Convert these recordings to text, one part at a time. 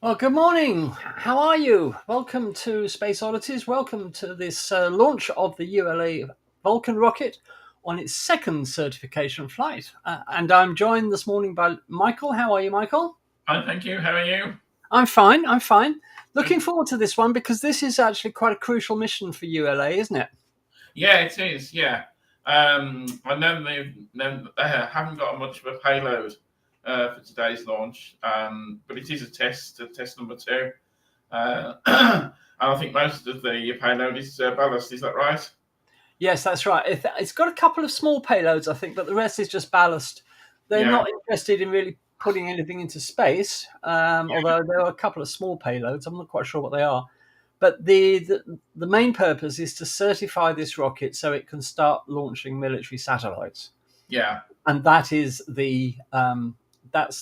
Well, good morning. How are you? Welcome to Space Oddities. Welcome to this launch of the ULA Vulcan rocket on its second certification flight. And I'm joined this morning by Michael. How are you, Michael? Fine, thank you. How are you? I'm fine. I'm fine. Good. Looking forward to this one because this is actually quite a crucial mission for ULA, isn't it? Yeah, it is. Yeah. I know they haven't got much of a payload for today's launch, but it is test number two. And I think most of the payload is ballast. Is that right? Yes, that's right. It's got a couple of small payloads, I think, but the rest is just ballast. They're Yeah. not interested in really putting anything into space, although there are a couple of small payloads. I'm not quite sure what they are. But the main purpose is to certify this rocket so it can start launching military satellites, Yeah. and that's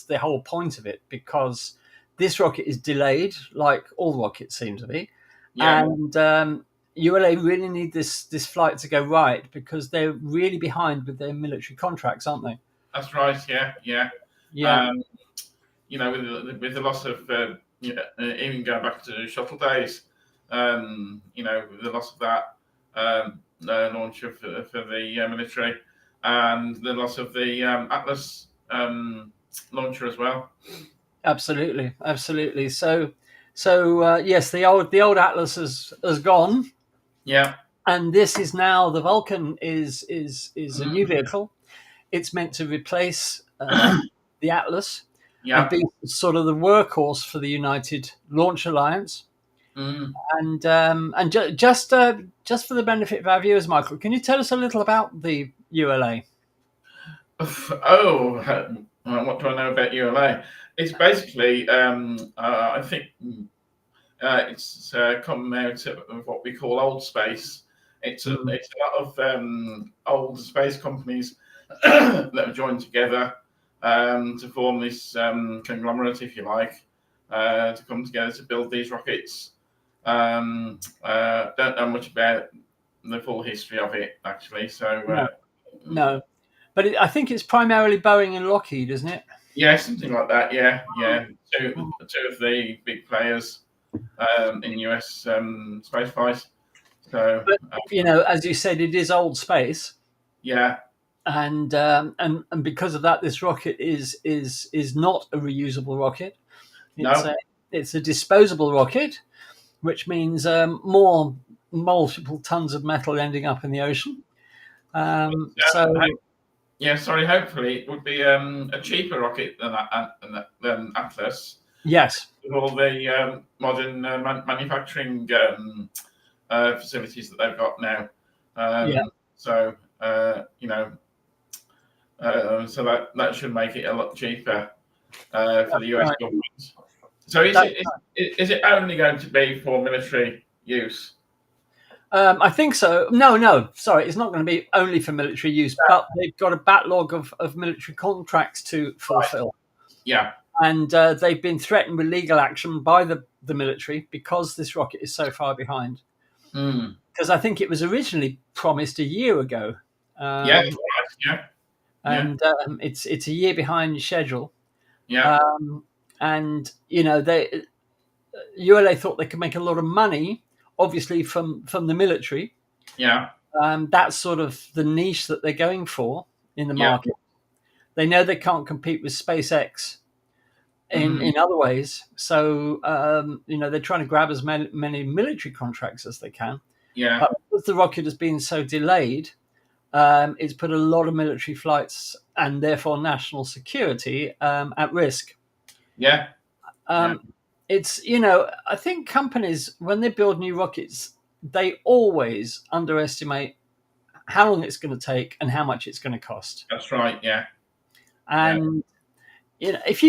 the whole point of it, because this rocket is delayed, like all rockets seem to be, Yeah. and ULA really need this flight to go right because they're really behind with their military contracts, aren't they? That's right. Yeah. Yeah. Yeah, Um, with the loss of even going back to shuttle days, with the loss of that launcher for the military, and the loss of the Atlas launcher as well. absolutely, absolutely. So yes, the old Atlas has gone, Yeah. and this is now the Vulcan is a new Mhm. vehicle. It's meant to replace the Atlas and Yeah. be sort of the workhorse for the United Launch Alliance. Mm. And just for the benefit of our viewers, Michael, can you tell us a little about the ULA? Oh, what do I know about ULA? It's basically, I think, it's come out of what we call old space. Mm. It's a lot of old space companies that have joined together to form this conglomerate, if you like, to come together to build these rockets. Don't know much about the full history of it, actually. So No, no, but I think it's primarily Boeing and Lockheed, isn't it? yeah, something like that. Yeah, yeah. Two of the big players in US spaceflight. So But as you said, it is old space, yeah, and because of that, this rocket is not a reusable rocket. It's no, a disposable rocket, which means more multiple tons of metal ending up in the ocean. So yeah. Sorry. Hopefully, it would be a cheaper rocket than Atlas yes, with all the modern manufacturing facilities that they've got now. yeah, So so that should make it a lot cheaper for the US right. government. So That, is it only going to be for military use? I think so. No, sorry, it's not going to be only for military use, but they've got a backlog of military contracts to Right. fulfil, Yeah. and they've been threatened with legal action by the military because this rocket is so far behind. Mm. Because I think it was originally promised a year ago, Yeah. um, Right. Yeah. Yeah. and it's a year behind schedule. Yeah. Um, and they ULA thought they could make a lot of money, obviously from the military. Yeah. That's sort of the niche that they're going for in the Yeah. market. They know they can't compete with SpaceX Mm. in other ways, so they're trying to grab as many military contracts as they can. Yeah. But because the rocket has been so delayed, it's put a lot of military flights and therefore national security at risk. Yeah. Yeah. Um, I think companies, when they build new rockets, they always underestimate how long it's going to take and how much it's going to cost. That's right. Yeah. Yeah. And if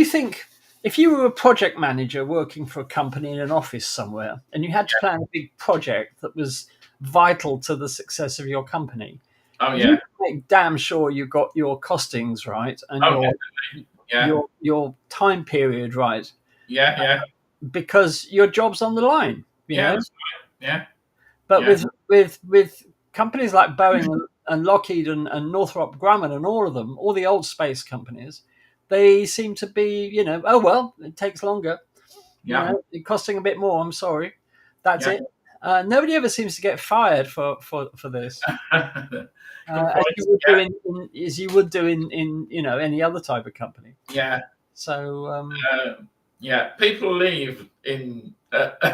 you were a project manager working for a company in an office somewhere and you had to plan a big project that was vital to the success of your company, Oh you yeah. make damn sure you got your costings right and Oh yeah. your time period right, Yeah. Yeah. because your job's on the line. Yeah. That's right. Yeah. But Yeah. with companies like Boeing and Lockheed and Northrop Grumman and all of them, all the old space companies, they seem to be, oh well, it takes longer. You Yeah. know, it's costing a bit more. I'm sorry. That's Yeah. it. Nobody ever seems to get fired for this, Good as point. you would do Yeah. as you would do in any other type of company. Yeah. So Uh, yeah. People leave in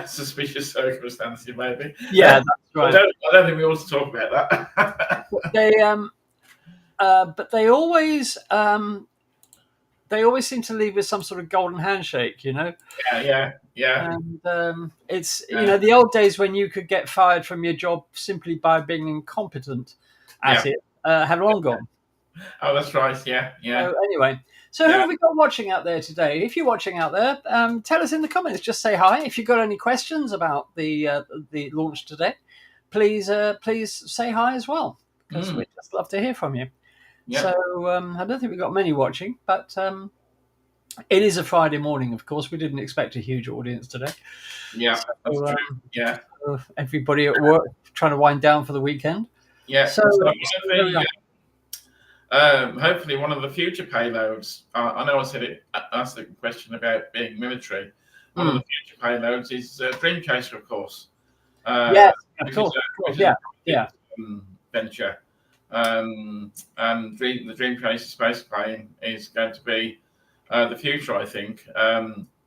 suspicious circumstances, maybe. yeah, that's right. I don't think we ought to talk about that. They but they always seem to leave with some sort of golden handshake, you know. Yeah. And it's Yeah. the old days when you could get fired from your job simply by being incompetent at Yeah. it have long gone. Oh, that's right. Yeah. Yeah. So anyway, so who Yeah. have we got watching out there today? If you're watching out there, tell us in the comments. Just say hi. If you've got any questions about the launch today, please say hi as well, because we'd just love to hear from you. Yeah. So I don't think we've got many watching, but it is a Friday morning. Of course, we didn't expect a huge audience today. Yeah. So, That's true. Yeah. everybody at work trying to wind down for the weekend. Yeah. So, there we are. Hopefully, one of the future payloads. I know I said it. Asked the question about being military. One of the future payloads is Dream Chaser, of course. Yes, of course. Yeah. Venture. And the Dream Chaser space plane is going to be the future, I think.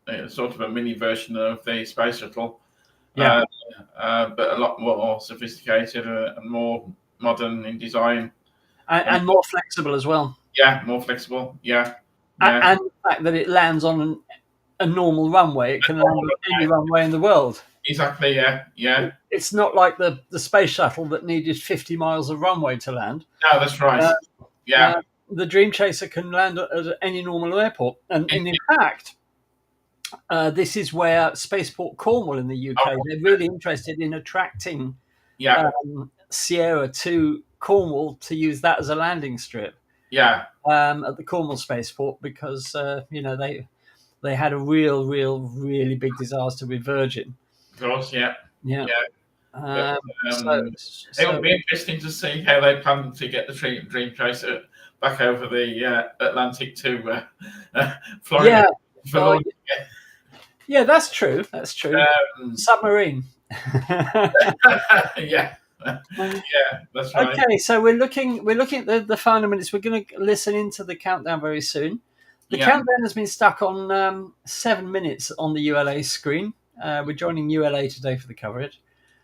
It's sort of a mini version of the space shuttle. Yeah. But a lot more sophisticated and more modern in design. And more flexible as well. Yeah, more flexible. Yeah. And the fact that it lands on a normal runway, it can land on any runway in the world. Exactly. Yeah. It's not like the space shuttle that needed 50 miles of runway to land. No, that's right. Yeah. The Dream Chaser can land at any normal airport, and in fact, this is where Spaceport Cornwall in the UK, they're really interested in attracting Sierra to Cornwall to use that as a landing strip. Yeah. At the Cornwall Spaceport, because they had a really big disaster with Virgin. Of course. Yeah. So it would be interesting to see how they plan to get the Dream Chaser back over the Atlantic to Florida. Yeah, that's true. That's true. Submarine. Yeah, that's right. Okay, so we're looking at the final minutes. We're going to listen into the countdown very soon. The countdown has been stuck on 7 minutes on the ULA screen. We're joining ULA today for the coverage.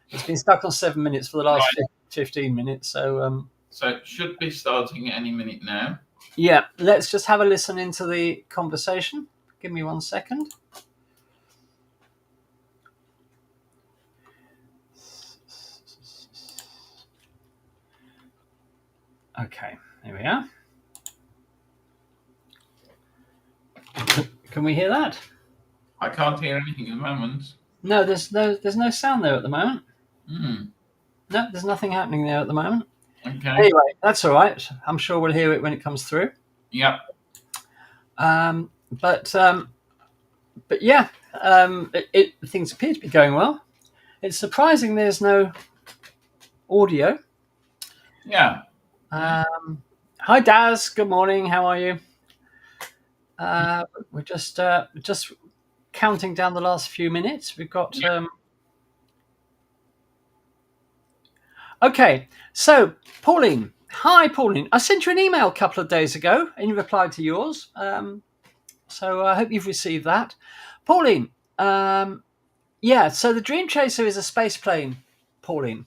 It's been stuck on 7 minutes for the last 15 minutes. So it should be starting any minute now. Yeah, let's just have a listen into the conversation. Give me 1 second. Okay, here we are. Can we hear that? I can't hear anything at the moment. No, there's no sound there at the moment. No, there's nothing happening there at the moment. Okay. Anyway, that's all right. I'm sure we'll hear it when it comes through. Yep. But yeah, things appear to be going well. It's surprising there's no audio. Yeah. Hi, Daz. Good morning. How are you? We're just counting down the last few minutes. We've got. Okay, so Pauline. Hi, Pauline. I sent you an email a couple of days ago in reply to yours. So I hope you've received that. Pauline, so the Dream Chaser is a space plane, Pauline.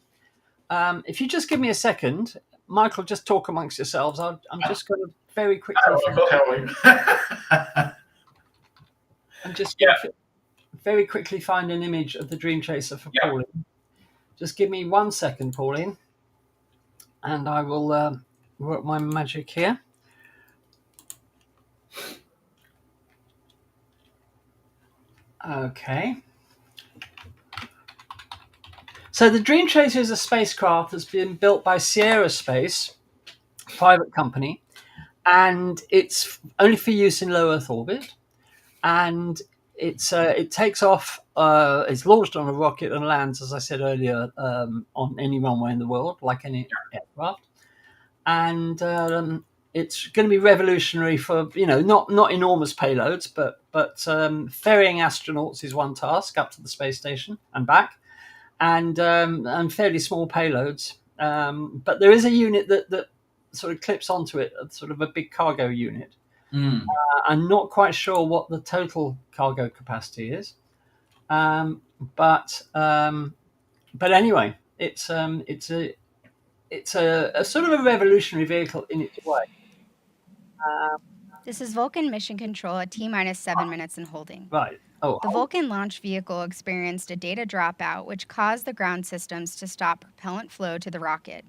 If you just give me a second, Michael, just talk amongst yourselves. I'm just going to very quickly... I'm just going to very quickly find an image of the Dream Chaser for Pauline. Just give me 1 second, Pauline, and I will work my magic here. Okay. So the Dream Chaser is a spacecraft that's been built by Sierra Space, a private company, and it's only for use in low Earth orbit. And it takes off. It's launched on a rocket and lands, as I said earlier, on any runway in the world, like any aircraft. And it's going to be revolutionary for not enormous payloads, but ferrying astronauts is one task up to the space station and back, and fairly small payloads. But there is a unit that sort of clips onto it, sort of a big cargo unit. I'm not quite sure what the total cargo capacity is, but anyway, it's a sort of a revolutionary vehicle in its way. This is Vulcan Mission Control at T-minus 7 minutes and holding. Right. Oh, The Vulcan launch vehicle experienced a data dropout, which caused the ground systems to stop propellant flow to the rocket.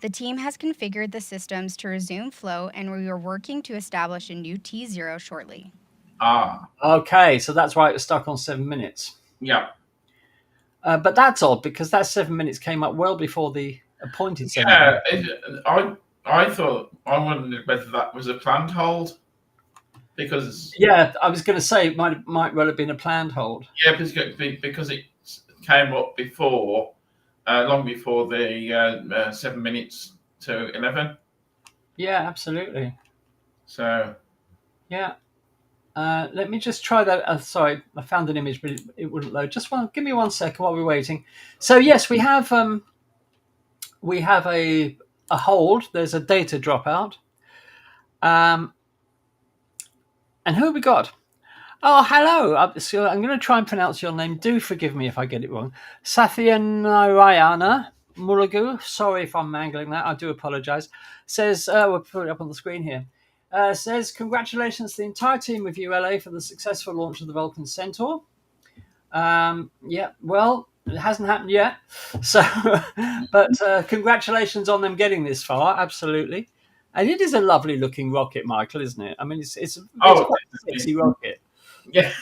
The team has configured the systems to resume flow, and we are working to establish a new T0 shortly. Okay, so that's why it was stuck on 7 minutes. Yeah. But that's odd, because that 7 minutes came up well before the appointed 7 minutes. I thought, I wondered whether that was a planned hold, because I was going to say it might well have been a planned hold. Yeah, because it came up before, long before the 7 minutes to 11. Yeah, absolutely. So yeah, let me just try that. Sorry, I found an image, but it wouldn't load. Give me 1 second while we're waiting. So yes, we have a hold. There's a data dropout. And who have we got? Oh, hello. So I'm going to try and pronounce your name. Do forgive me if I get it wrong. Satyanarayana Mulagu. Sorry if I'm mangling that. I do apologise. Says, we'll put it up on the screen here. Says, congratulations to the entire team of ULA for the successful launch of the Vulcan Centaur. Well, it hasn't happened yet. So, but congratulations on them getting this far. Absolutely. And it is a lovely looking rocket, Michael, isn't it? I mean, it's quite a sexy rocket. Yeah,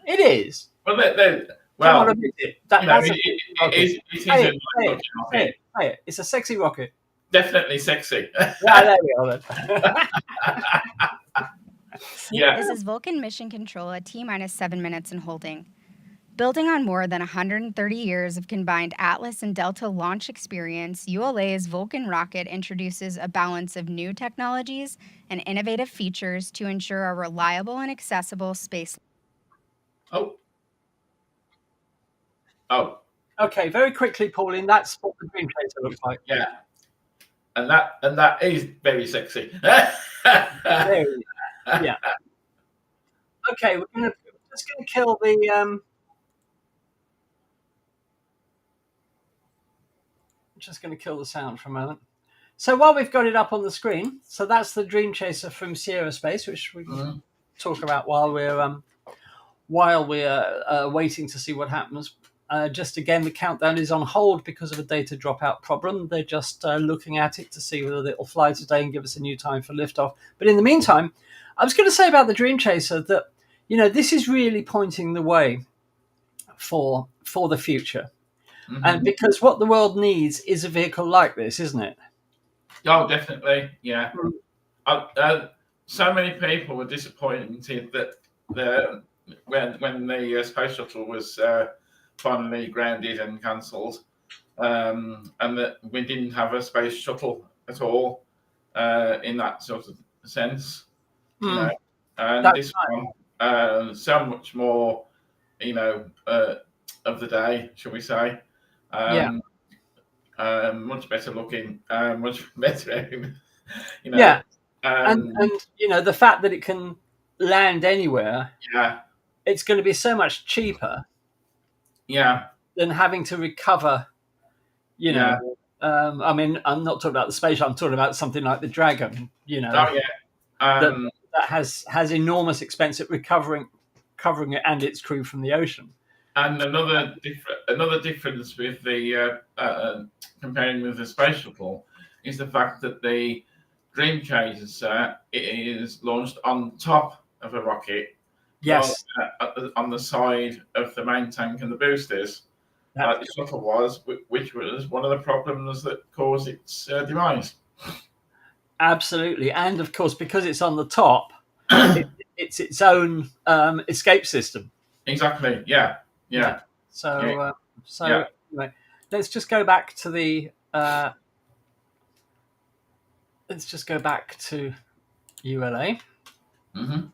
it is. Well, Come on, admit it. It is a nice looking rocket. It's a sexy rocket. Definitely sexy. Yeah, there we are then. Yeah. This is Vulcan Mission Control at T-minus 7 minutes and holding. Building on more than 130 years of combined Atlas and Delta launch experience, ULA's Vulcan rocket introduces a balance of new technologies and innovative features to ensure a reliable and accessible space. Oh. Okay, very quickly, Pauline, that's what the Dream Chaser looks like. Yeah. And that is very sexy. Yeah. Okay, we're just going to kill the just going to kill the sound for a moment. So while we've got it up on the screen, so that's the Dream Chaser from Sierra Space, which we can talk about while we're waiting to see what happens. Just again, the countdown is on hold because of a data dropout problem. They're just looking at it to see whether it'll fly today and give us a new time for liftoff. But in the meantime, I was going to say about the Dream Chaser that this is really pointing the way for the future. And because what the world needs is a vehicle like this, isn't it? Oh, definitely, yeah. So many people were disappointed that when the space shuttle was finally grounded and cancelled, and that we didn't have a space shuttle at all in that sort of sense. And that's this one, so much more, of the day, shall we say. Much better looking, much better. And the fact that it can land anywhere. Yeah, it's going to be so much cheaper. Yeah, than having to recover. I mean, I'm not talking about the space. I'm talking about something like the Dragon. Oh yeah, that has enormous expense at covering it and its crew from the ocean. And another difference with the comparing with the space shuttle is the fact that the Dream Chaser is launched on top of a rocket. Yes, on the side of the main tank and the boosters, like the shuttle was, which was one of the problems that caused its demise. Absolutely, and of course, because it's on the top, it's its own escape system. Exactly. Yeah. So anyway, let's just go back to the let's just go back to ULA. Mm-hmm.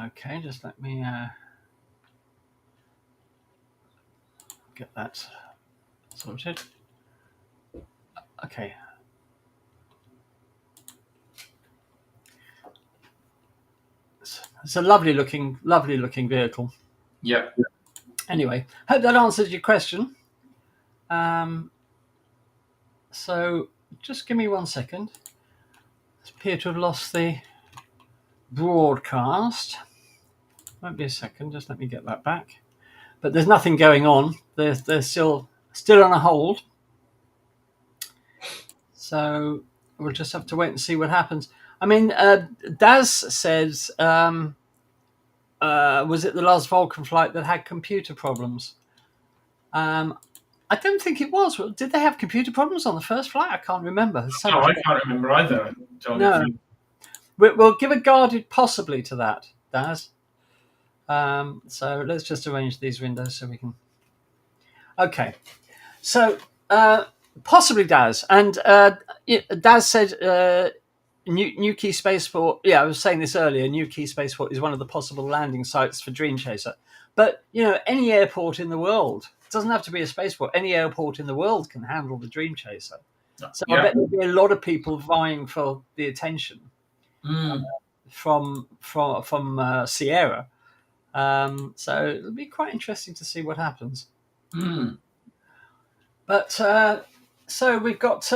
Okay, just let me get that sorted. Okay. It's a lovely looking vehicle. Yeah. Anyway, hope that answers your question. So just give me 1 second. I appear to have lost the broadcast. Won't be a second. Just let me get that back. But there's nothing going on. They're still on a hold. So we'll just have to wait and see what happens. I mean, Daz says, was it the last Vulcan flight that had computer problems? I don't think it was. Did they have computer problems on the first flight? I can't remember. No, I can't remember either. No. We'll give a guarded possibly to that, Daz. So let's just arrange these windows so we can. Okay. So possibly Daz. And Daz said New Key Spaceport. Yeah, I was saying this earlier. New Key Spaceport is one of the possible landing sites for Dream Chaser. But, any airport in the world, it doesn't have to be a spaceport, any airport in the world can handle the Dream Chaser. So I bet there'll be a lot of people vying for the attention from Sierra. So it'll be quite interesting to see what happens. But so we've got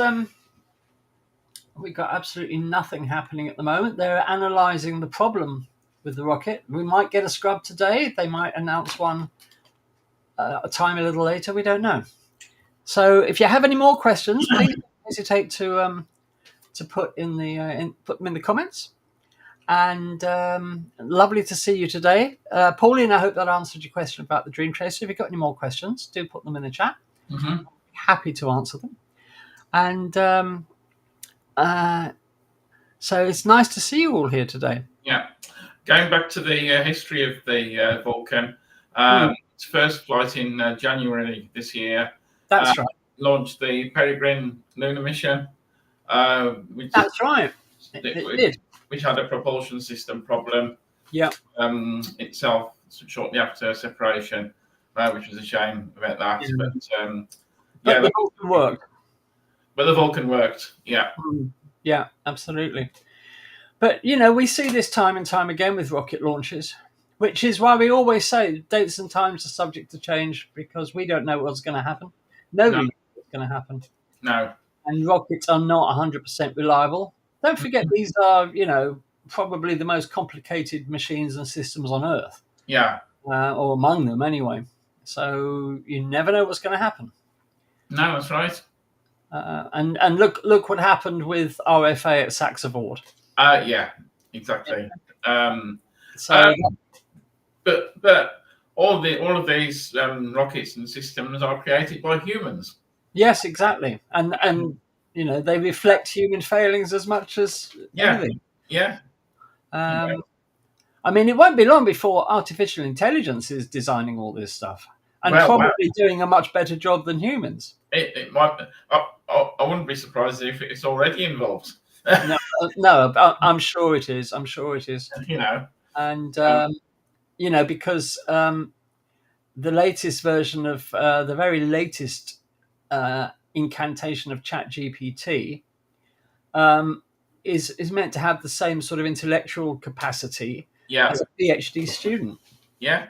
absolutely nothing happening at the moment. They're analysing the problem with the rocket. We might get a scrub today. They might announce one a time a little later. We don't know. So if you have any more questions, please don't hesitate to put them in the comments. And lovely to see you today, Pauline. I hope that answered your question about the Dream Chaser. If you've got any more questions, do put them in the chat. Mm-hmm. Happy to answer them. And so it's nice to see you all here today. Yeah. Going back to the history of the Vulcan, its first flight in January this year. That's right. Launched the Peregrine lunar mission. That's right. It did. Which had a propulsion system problem. Yeah. Itself shortly after separation, which was a shame about that. Yeah. But the Vulcan worked. But the Vulcan worked. Yeah. Yeah, absolutely. But we see this time and time again with rocket launches, which is why we always say dates and times are subject to change because we don't know what's going to happen. Nobody knows what's going to happen. No. And rockets are not 100% reliable. Don't forget, these are, probably the most complicated machines and systems on Earth. Yeah. Or among them, anyway. So you never know what's going to happen. No, that's right. And look what happened with RFA at Saxavord. Yeah, exactly. But all of these rockets and systems are created by humans. Yes, exactly. And they reflect human failings as much as anything. Yeah. I mean, it won't be long before artificial intelligence is designing all this stuff and probably doing a much better job than humans. It might. I wouldn't be surprised if it's already involved. No, I'm sure it is. I'm sure it is. And because the latest version of the very latest incantation of ChatGPT is meant to have the same sort of intellectual capacity as a PhD student. Yeah.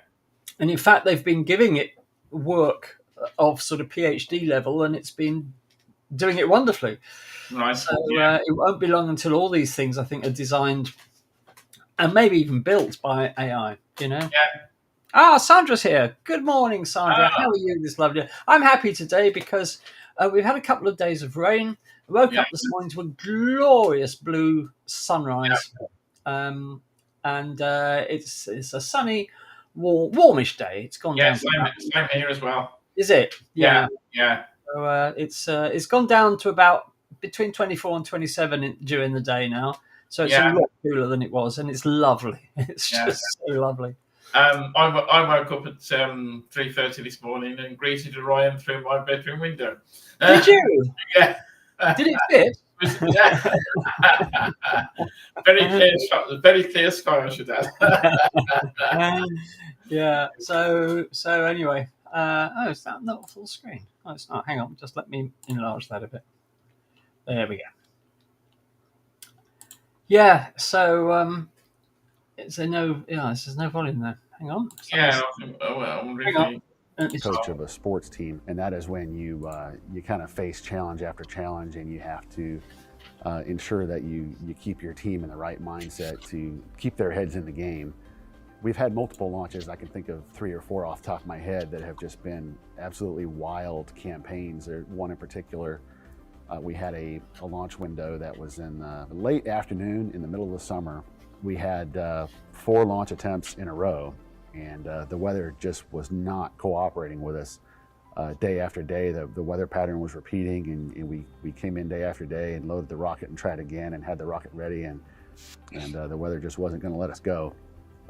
And in fact, they've been giving it work of sort of PhD level, and it's been doing it wonderfully. Right. So it won't be long until all these things, I think, are designed and maybe even built by AI. Yeah. Sandra's here. Good morning, Sandra. How are you this lovely day? I'm happy today because we've had a couple of days of rain. I woke up this morning to a glorious blue sunrise. And it's a sunny, warmish day. It's gone down. Same here as well. Is it? Yeah. So it's gone down to about between 24 and 27 during the day now. So it's a lot cooler than it was, and it's lovely. It's just so lovely. I woke up at 3:30 this morning and greeted Orion through my bedroom window. Did you? Yeah. Did it fit? Yeah. Very clear sky, I should add. Yeah. So anyway, is that not full screen? Oh, it's not. Hang on, just let me enlarge that a bit. There we go. Yeah. So there's no volume there. Hang on. Yeah. Hang on. Coach of a sports team, and that is when you kind of face challenge after challenge, and you have to ensure that you keep your team in the right mindset to keep their heads in the game. We've had multiple launches. I can think of 3 or 4 off the top of my head that have just been absolutely wild campaigns. There's one in particular. We had a launch window that was in the late afternoon in the middle of the summer. We had 4 launch attempts in a row, and the weather just was not cooperating with us. Day after day, the weather pattern was repeating, and we came in day after day and loaded the rocket and tried again and had the rocket ready, and the weather just wasn't going to let us go.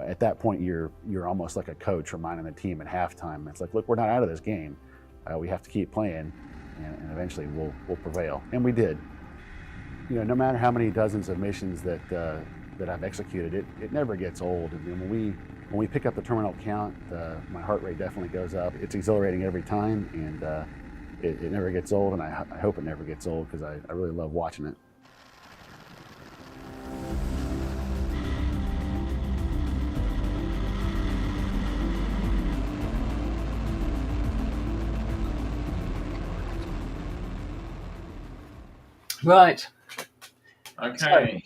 At that point, you're almost like a coach reminding the team at halftime. It's like, look, we're not out of this game. We have to keep playing, and eventually we'll prevail, and we did. You know, no matter how many dozens of missions that I've executed, it never gets old. And when we pick up the terminal count, my heart rate definitely goes up. It's exhilarating every time, and it never gets old, and I hope it never gets old, because I really love watching it. Right. Okay.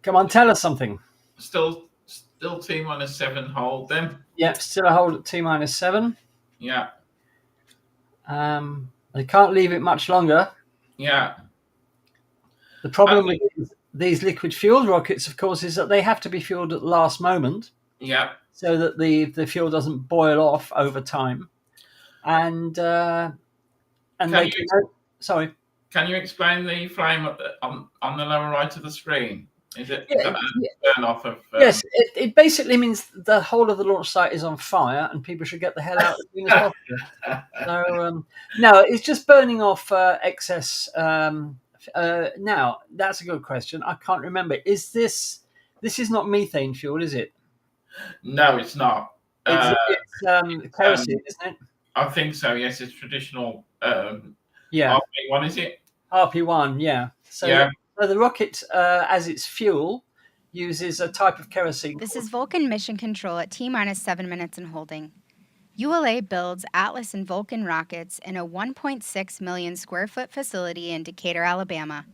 Come on, tell us something. Still T-7 hold then? Yeah, still a hold at T-7. Yeah. They can't leave it much longer. Yeah. The problem with these liquid fueled rockets, of course, is that they have to be fueled at the last moment. Yeah. So that the fuel doesn't boil off over time. Sorry. Can you explain the flame on the lower right of the screen? Is it burn off of? Yes, it basically means the whole of the launch site is on fire, and people should get the hell out as soon as possible. So no, it's just burning off excess. Now that's a good question. I can't remember. Is this is not methane fuel, is it? No, it's not. It's kerosene, isn't it? I think so. Yes, it's traditional. Yeah. RP1, is it? RP1, yeah. So the rocket, as its fuel, uses a type of kerosene. This is Vulcan Mission Control at T-7 minutes and holding. ULA builds Atlas and Vulcan rockets in a 1.6 million square foot facility in Decatur, Alabama.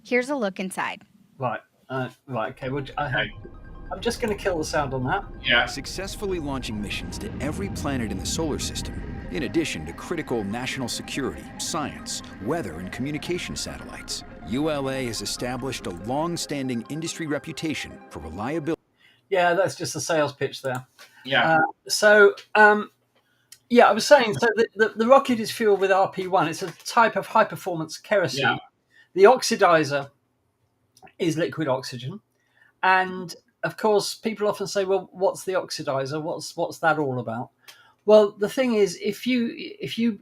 Here's a look inside. Right. Okay. Well, I'm just going to kill the sound on that. Yeah. Successfully launching missions to every planet in the solar system, in addition to critical national security, science, weather, and communication satellites. ULA has established a long-standing industry reputation for reliability. Yeah, that's just a sales pitch there. Yeah. I was saying, so the rocket is fueled with RP1. It's a type of high-performance kerosene. Yeah. The oxidizer is liquid oxygen. And, of course, people often say, well, what's the oxidizer? What's that all about? Well, the thing is, if you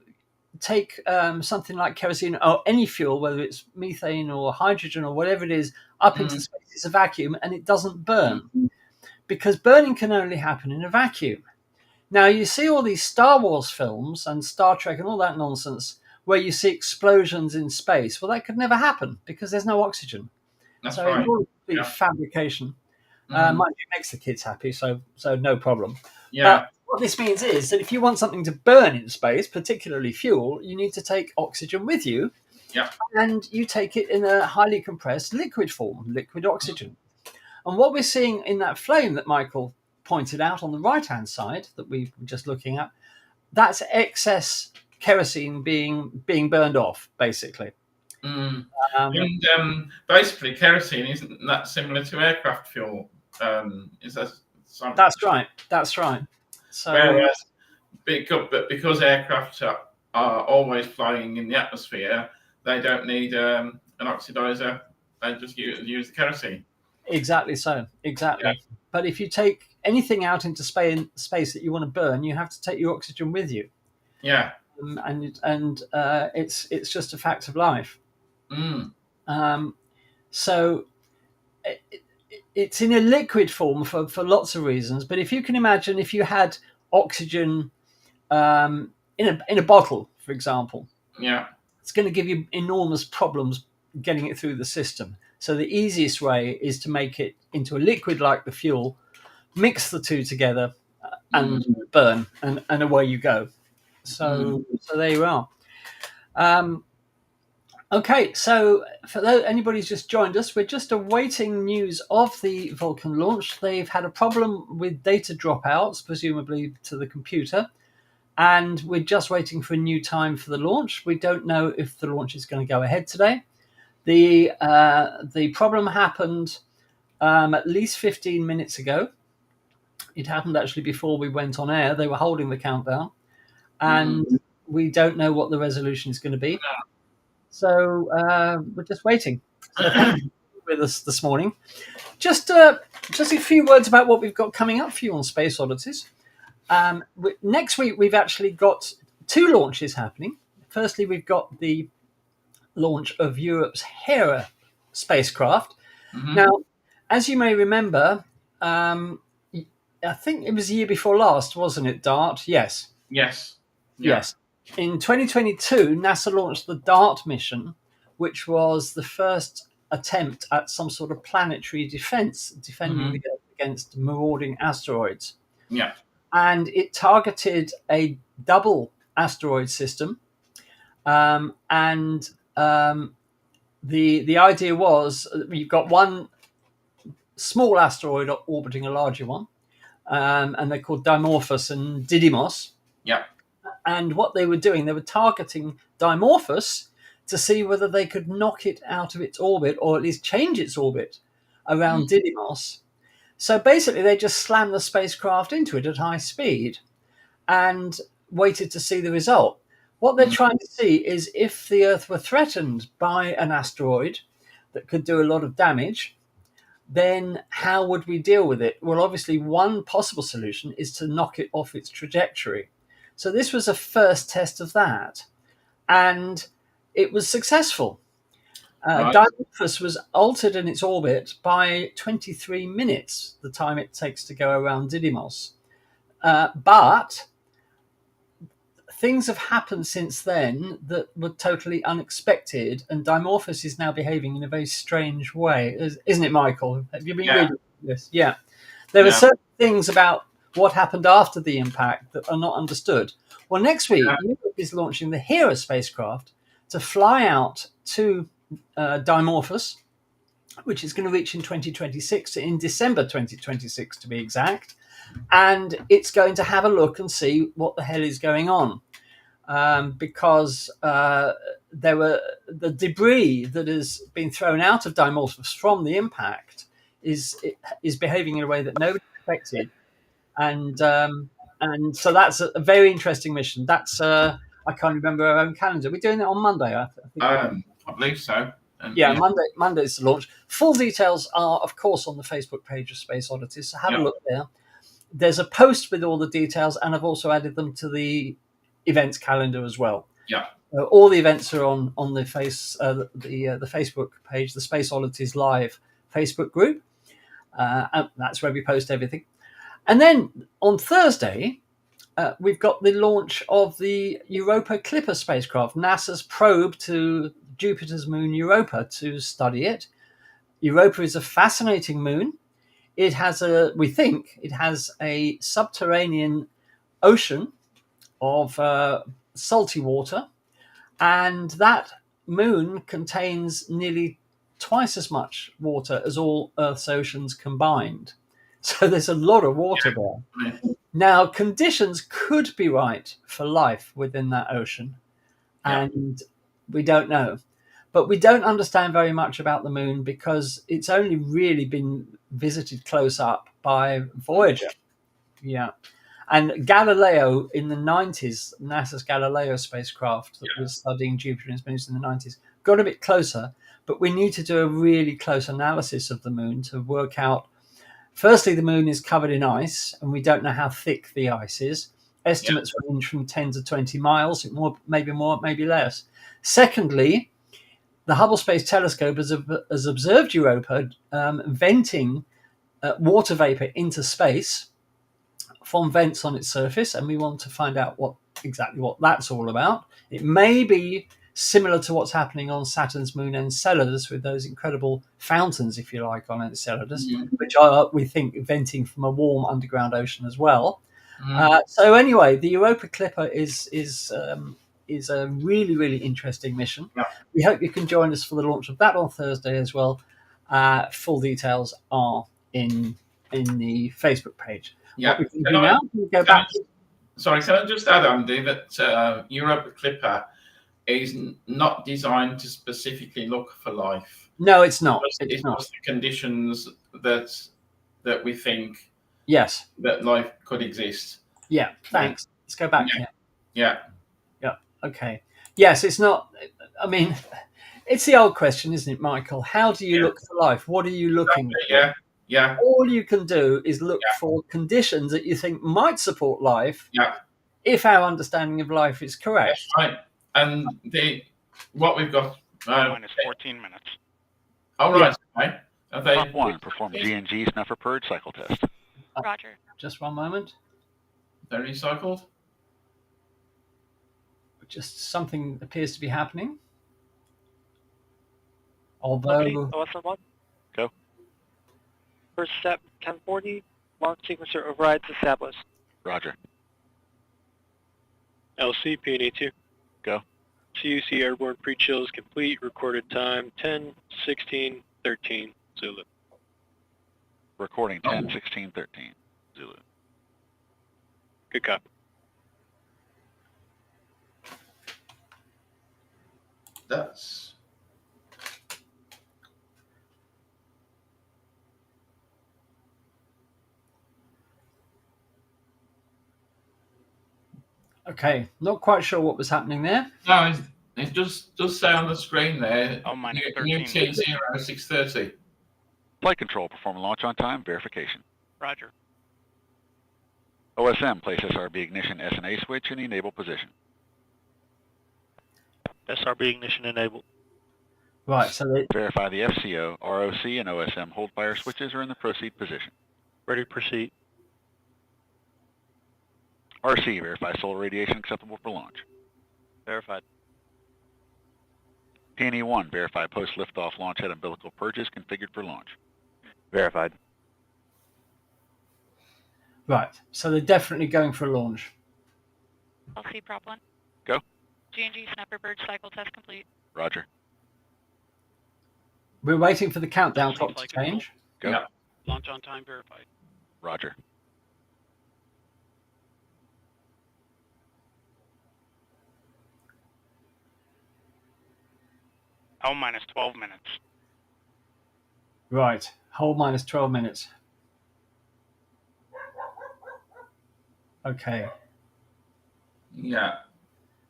take something like kerosene or any fuel, whether it's methane or hydrogen or whatever it is, up into space, it's a vacuum and it doesn't burn, because burning can only happen in a vacuum. Now, you see all these Star Wars films and Star Trek and all that nonsense where you see explosions in space. Well, that could never happen because there's no oxygen. That's so right. It's all fabrication. Mind you, it makes the kids happy, so no problem. Yeah. But what this means is that if you want something to burn in space, particularly fuel, you need to take oxygen with you. Yeah. And you take it in a highly compressed liquid form, liquid oxygen. And what we're seeing in that flame that Michael pointed out on the right-hand side that we were just looking at, that's excess kerosene being burned off, basically. Basically, kerosene isn't that similar to aircraft fuel? Is that something? That's right. So, whereas, because aircraft are always flying in the atmosphere, they don't need an oxidizer. They just use the kerosene. Exactly so. Exactly. Yeah. But if you take anything out into space that you want to burn, you have to take your oxygen with you. Yeah. And it's just a fact of life. So it's in a liquid form for lots of reasons. But if you can imagine, if you had oxygen in a bottle, for example, it's going to give you enormous problems getting it through the system. So the easiest way is to make it into a liquid like the fuel, mix the two together, and burn, and away you go. So there you are. Okay, so for anybody who's just joined us, we're just awaiting news of the Vulcan launch. They've had a problem with data dropouts, presumably to the computer, and we're just waiting for a new time for the launch. We don't know if the launch is going to go ahead today. The problem happened at least 15 minutes ago. It happened actually before we went on air. They were holding the countdown, and we don't know what the resolution is going to be. So we're just waiting. So thank you for being with us this morning. Just a few words about what we've got coming up for you on Space Oddities. Next week, we've actually got 2 launches happening. Firstly, we've got the launch of Europe's Hera spacecraft. Now, as you may remember, I think it was the year before last, wasn't it, DART? Yes. Yes. Yes. In 2022, NASA launched the DART mission, which was the first attempt at some sort of planetary defense, defending the Earth against marauding asteroids. Yeah. And it targeted a double asteroid system. The idea was you've got one small asteroid orbiting a larger one, and they're called Dimorphos and Didymos. Yeah. And what they were doing, they were targeting Dimorphos to see whether they could knock it out of its orbit, or at least change its orbit around Didymos. So basically, they just slammed the spacecraft into it at high speed and waited to see the result. What they're trying to see is if the Earth were threatened by an asteroid that could do a lot of damage, then how would we deal with it? Well, obviously, one possible solution is to knock it off its trajectory. So this was a first test of that, and it was successful. Dimorphos was altered in its orbit by 23 minutes, the time it takes to go around Didymos. But things have happened since then that were totally unexpected, and Dimorphos is now behaving in a very strange way. Isn't it, Michael? Have you been reading this? Yeah. There are certain things about what happened after the impact that are not understood. Well, next week, Europe is launching the Hera spacecraft to fly out to Dimorphos, which is going to reach in 2026, in December 2026 to be exact. And it's going to have a look and see what the hell is going on. Because there were the debris that has been thrown out of Dimorphos from the impact is behaving in a way that nobody expected. And so that's a very interesting mission. That's I can't remember our own calendar. We're doing it on Monday, I think. I believe so. And Monday's the launch. Full details are, of course, on the Facebook page of Space Oddities. So have a look there. There's a post with all the details, and I've also added them to the events calendar as well. Yeah. All the events are on the the Facebook page, the Space Oddities Live Facebook group. And that's where we post everything. And then on Thursday, we've got the launch of the Europa Clipper spacecraft, NASA's probe to Jupiter's moon Europa to study it. Europa is a fascinating moon. We think it has a subterranean ocean of salty water, and that moon contains nearly twice as much water as all Earth's oceans combined. So there's a lot of water there. Now, conditions could be right for life within that ocean, and we don't know. But we don't understand very much about the moon because it's only really been visited close up by Voyager. Yeah. And Galileo in the 90s, NASA's Galileo spacecraft that was studying Jupiter and its moons in the 90s, got a bit closer. But we need to do a really close analysis of the moon to work out Firstly, the moon is covered in ice, and we don't know how thick the ice is. Estimates range from 10 to 20 miles, more, maybe less. Secondly, the Hubble Space Telescope has observed Europa venting water vapor into space from vents on its surface, and we want to find out exactly what that's all about. It may be similar to what's happening on Saturn's moon Enceladus, with those incredible fountains, if you like, on Enceladus, which are, we think, venting from a warm underground ocean as well. So anyway, the Europa Clipper is a really, really interesting mission. Yeah. We hope you can join us for the launch of that on Thursday as well. Full details are in the Facebook page. Yeah. What we can do now, we go back. Sorry, can I just add, Andy, that Europa Clipper is not designed to specifically look for life. No, it's not. It's not. just the conditions that we think Yes. that life could exist. Yeah. Thanks. Let's go back. Yeah. Okay. Yes, it's not. I mean, it's the old question, isn't it, Michael? How do you look for life? What are you looking for? Yeah. All you can do is look for conditions that you think might support life. Yeah. If our understanding of life is correct. That's right. And what we've got minus 14 minutes. Oh, right. Okay. Prompt 1, perform G&G snuffer purge cycle test. Roger. Just one moment. They're recycled. Just something appears to be happening. Although OSM1. Go. First step 1040. Launch sequencer overrides established. Roger. LC PNE2. Go. CUC airborne pre-chill is complete. Recorded time 10, 16, 13. Zulu. Recording 10, 16, 13. Zulu. Good copy. That's okay. Not quite sure what was happening there. no. It just does say on the screen there. Oh, minus 13. UT 0630. Flight control, perform launch on time, verification. Roger. OSM, place SRB ignition S&A switch in the enable position. SRB ignition enabled. Right, so Verify the FCO, ROC, and OSM hold fire switches are in the proceed position. Ready to proceed. RC, verify solar radiation acceptable for launch. Verified. PNE1, verify post liftoff launch head umbilical purges configured for launch. Verified. right, so they're definitely going for a launch. LC Prop 1. Go. G&G Snapper Bird cycle test complete. Roger. We're waiting for the countdown clock to change. Go. Yeah. Launch on time verified. Roger. Oh, minus 12 minutes. Right, hold minus 12 minutes. Okay, Yeah.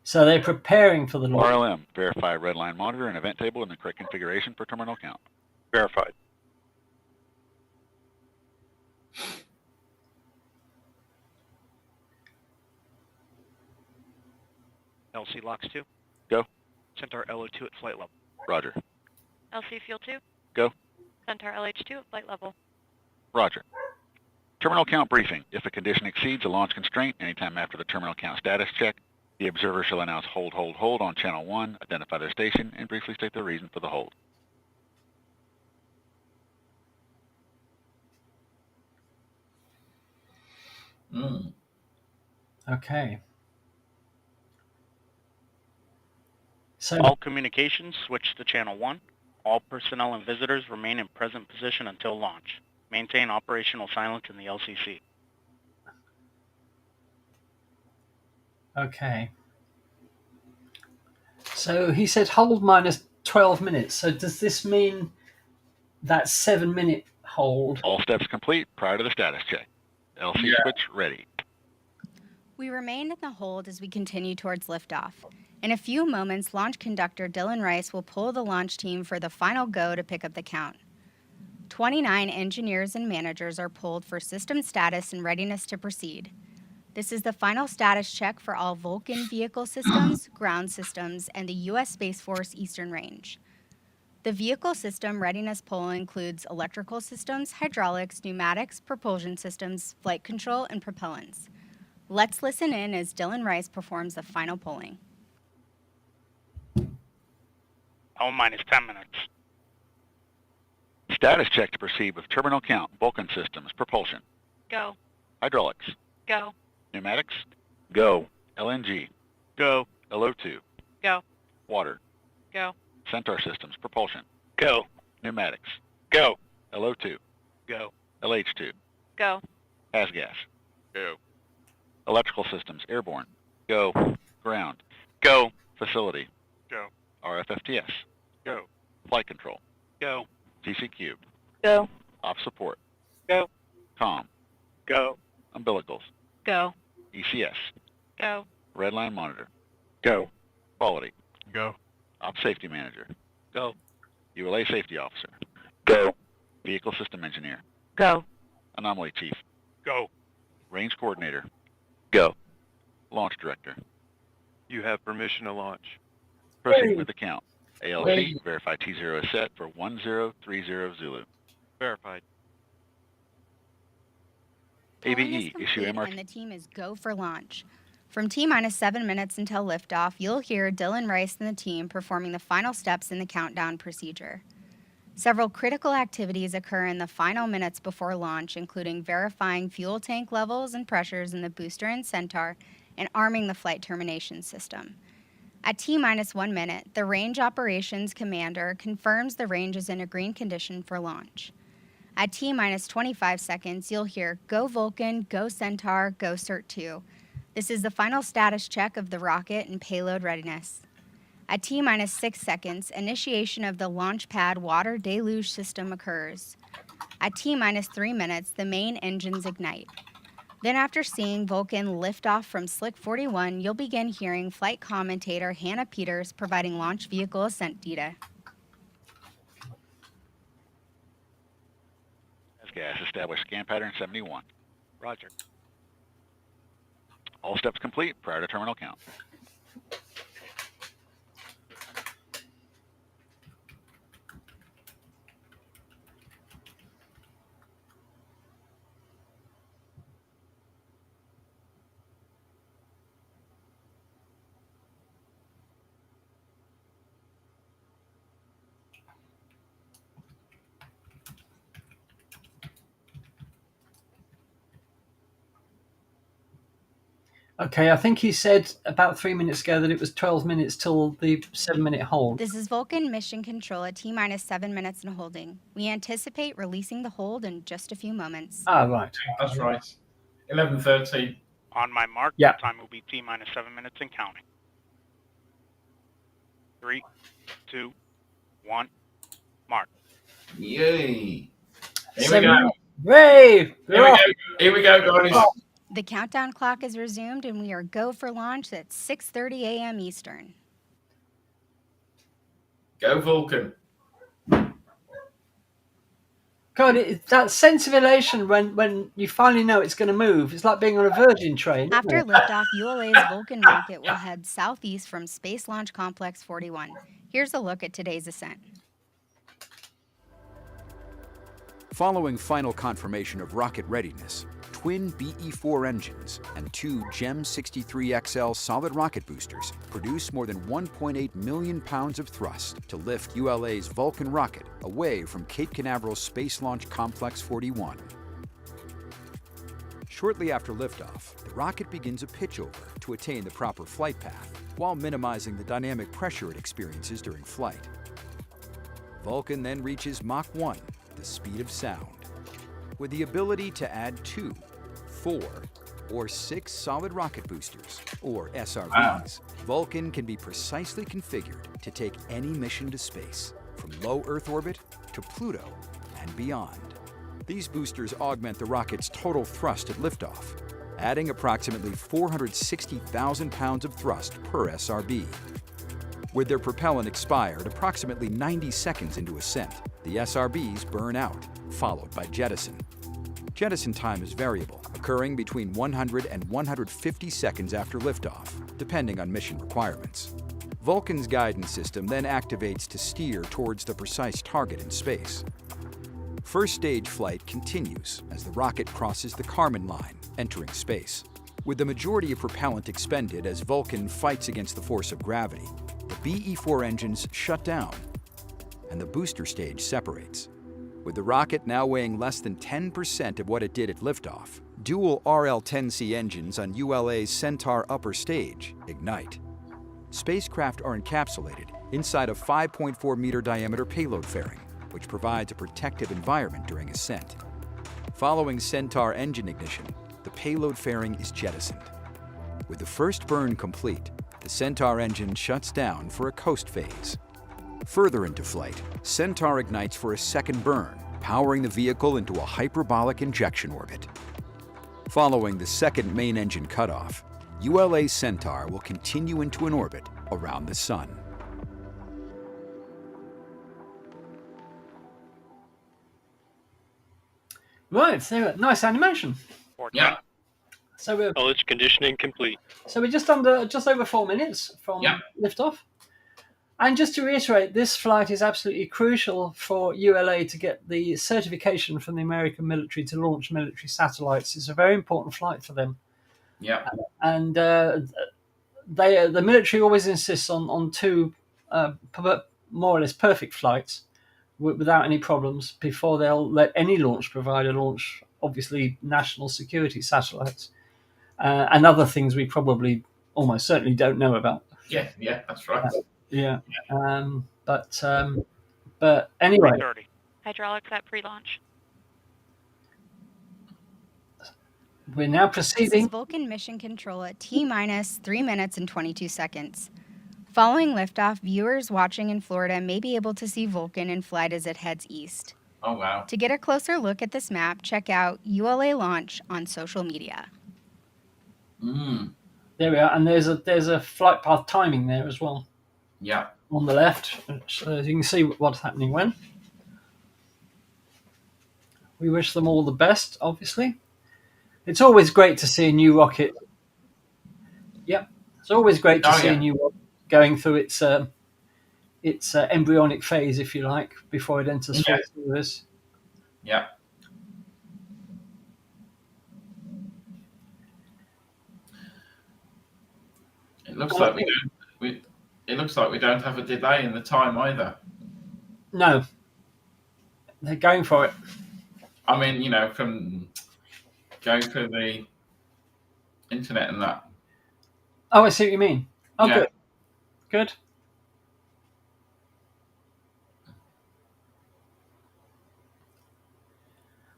so they're preparing for the launch. RLM, verify red line monitor and event table in the correct configuration for terminal count. Verified. LC locks 2. Go. Centaur LO2 at flight level. Roger. LC Fuel 2. Go. Centaur LH2 at flight level. Roger. Terminal count briefing. If a condition exceeds a launch constraint anytime after the terminal count status check, the observer shall announce hold, hold, hold on channel 1, identify their station, and briefly state the reason for the hold. Okay. So All communications switch to channel 1. All personnel and visitors remain in present position until launch. Maintain operational silence in the LCC. okay. So he said hold minus 12 minutes. So does this mean that 7-minute hold? All steps complete prior to the status check. LC switch ready. We remain in the hold as we continue towards liftoff. In a few moments, launch conductor Dylan Rice will pull the launch team for the final go to pick up the count. 29 engineers and managers are polled for system status and readiness to proceed. This is the final status check for all Vulcan vehicle systems, ground systems, and the U.S. Space Force Eastern Range. The vehicle system readiness poll includes electrical systems, hydraulics, pneumatics, propulsion systems, flight control, and propellants. Let's listen in as Dylan Rice performs the final polling. Minus 10 minutes. Status check to proceed with terminal count, Vulcan systems, propulsion, Go. hydraulics, Go. pneumatics, go, LNG, Go. LO2, Go. water, Go. Centaur systems, propulsion, Go. pneumatics, Go. LO2, Go. LH2, Go. gas, Go. electrical systems, airborne, go, ground, Go. facility, Go. RFFTS, Go. flight control, Go. TCQ, Go. off support, Go. comm, Go. umbilicals, Go. ECS, Go. redline monitor, Go. quality, Go. op safety manager, Go. ULA safety officer, Go. vehicle system engineer, Go. anomaly chief, Go. range coordinator, Go. launch director. You have permission to launch. Proceed with the count. ALC, Hey. verify T0 is set for 1030 Zulu. Verified. Polling is ABE, issue complete MRT. and the team is go for launch. From T-minus 7 minutes until liftoff, you'll hear Dylan Rice and the team performing the final steps in the countdown procedure. Several critical activities occur in the final minutes before launch, including verifying fuel tank levels and pressures in the booster and Centaur and arming the flight termination system. At T-minus 1 minute, the Range Operations Commander confirms the range is in a green condition for launch. At T-minus 25 seconds, you'll hear Go Vulcan, Go Centaur, Go Cert-2. This is the final status check of the rocket and payload readiness. At T-minus 6 seconds, initiation of the launch pad water deluge system occurs. At T-minus 3 minutes, the main engines ignite. Then after seeing Vulcan lift off from Slick 41, you'll begin hearing flight commentator Hannah Peters providing launch vehicle ascent data. As gas, establish scan pattern 71. Roger. All steps complete prior to terminal count. Okay, I think he said about 3 minutes ago that it was 12 minutes till the 7-minute hold. This is Vulcan Mission Control at T-minus 7 minutes and holding. We anticipate releasing the hold in just a few moments. Ah, right. That's right. 11:13. On my mark, Yeah. the time will be T-minus 7 minutes and counting. 3, 2, 1, mark. Yay. Here 7 we go. minutes. Hey! Here we go, guys. The countdown clock is resumed and we are go for launch at 6:30 a.m. Eastern. Go Vulcan. God, that sense of elation when you finally know it's going to move. It's like being on a Virgin train. isn't After it? liftoff, ULA's Vulcan rocket will head southeast from Space Launch Complex 41. Here's a look at today's ascent. Following final confirmation of rocket readiness, twin BE-4 engines and 2 GEM 63XL solid rocket boosters produce more than 1.8 million pounds of thrust to lift ULA's Vulcan rocket away from Cape Canaveral Space Launch Complex 41. Shortly after liftoff, the rocket begins a pitchover to attain the proper flight path while minimizing the dynamic pressure it experiences during flight. Vulcan then reaches Mach 1, the speed of sound, with the ability to add 2, 4, or 6 solid rocket boosters, or SRBs. Vulcan can be precisely configured to take any mission to space, from low Earth orbit to Pluto and beyond. These boosters augment the rocket's total thrust at liftoff, adding approximately 460,000 pounds of thrust per SRB. With their propellant expired approximately 90 seconds into ascent, the SRBs burn out, followed by jettison. Jettison time is variable, occurring between 100 and 150 seconds after liftoff, depending on mission requirements. Vulcan's guidance system then activates to steer towards the precise target in space. First stage flight continues as the rocket crosses the Kármán line, entering space. With the majority of propellant expended as Vulcan fights against the force of gravity, the BE-4 engines shut down, and the booster stage separates. With the rocket now weighing less than 10% of what it did at liftoff, dual RL-10C engines on ULA's Centaur upper stage ignite. Spacecraft are encapsulated inside a 5.4-meter diameter payload fairing, which provides a protective environment during ascent. Following Centaur engine ignition, the payload fairing is jettisoned. With the first burn complete, the Centaur engine shuts down for a coast phase. Further into flight, Centaur ignites for a second burn, powering the vehicle into a hyperbolic injection orbit. Following the second main engine cutoff, ULA Centaur will continue into an orbit around the Sun. Right, so nice animation. Yeah. So we're Knowledge conditioning complete. So we're just over 4 minutes from liftoff. And just to reiterate, this flight is absolutely crucial for ULA to get the certification from the American military to launch military satellites. It's a very important flight for them. Yeah. And the military always insists on two more or less perfect flights without any problems before they'll let any launch provider launch, obviously, national security satellites. And other things we probably almost certainly don't know about. Yeah, that's right. Yeah. But anyway. 3:30. Hydraulics at pre-launch. We're now This proceeding. is Vulcan Mission Control at T-minus 3 minutes and 22 seconds. Following liftoff, viewers watching in Florida may be able to see Vulcan in flight as it heads east. Oh, wow. To get a closer look at this map, check out ULA Launch on social media. There we are, and there's a flight path timing there as well. Yeah. On the left, so you can see what's happening when. We wish them all the best, obviously. It's always great to see a new rocket. Yep, it's always great to see a new rocket going through its embryonic phase, if you like, before it enters full service. Yeah. It looks like we don't have a delay in the time either. No, they're going for it. I mean, from going through the internet and that. Oh, I see what you mean. Oh, Yeah. Good.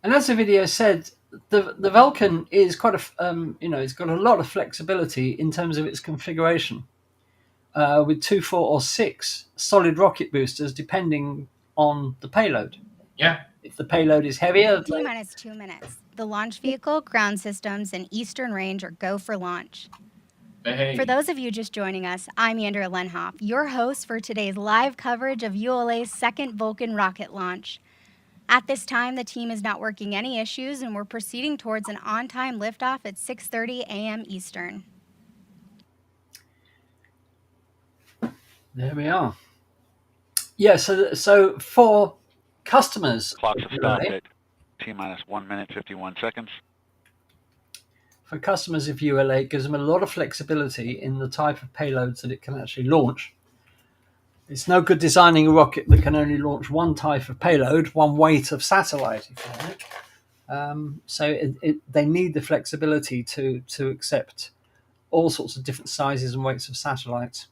And as the video said, the Vulcan is quite it's got a lot of flexibility in terms of its configuration, with 2, 4, or 6 solid rocket boosters depending on the payload. Yeah. If the payload is heavier, T-minus 2 minutes. The launch vehicle, ground systems, and Eastern Range are go for launch. Hey. For those of you just joining us, I'm Andrea Lenhoff, your host for today's live coverage of ULA's second Vulcan rocket launch. At this time, the team is not working any issues, and we're proceeding towards an on-time liftoff at 6:30 a.m. Eastern. there we are. Yeah, so for customers, Clocks have stopped at T-minus 1 minute, 51 seconds. For customers of ULA, it gives them a lot of flexibility in the type of payloads that it can actually launch. It's no good designing a rocket that can only launch one type of payload, one weight of satellite, if you like. So they need the flexibility to accept all sorts of different sizes and weights of satellites.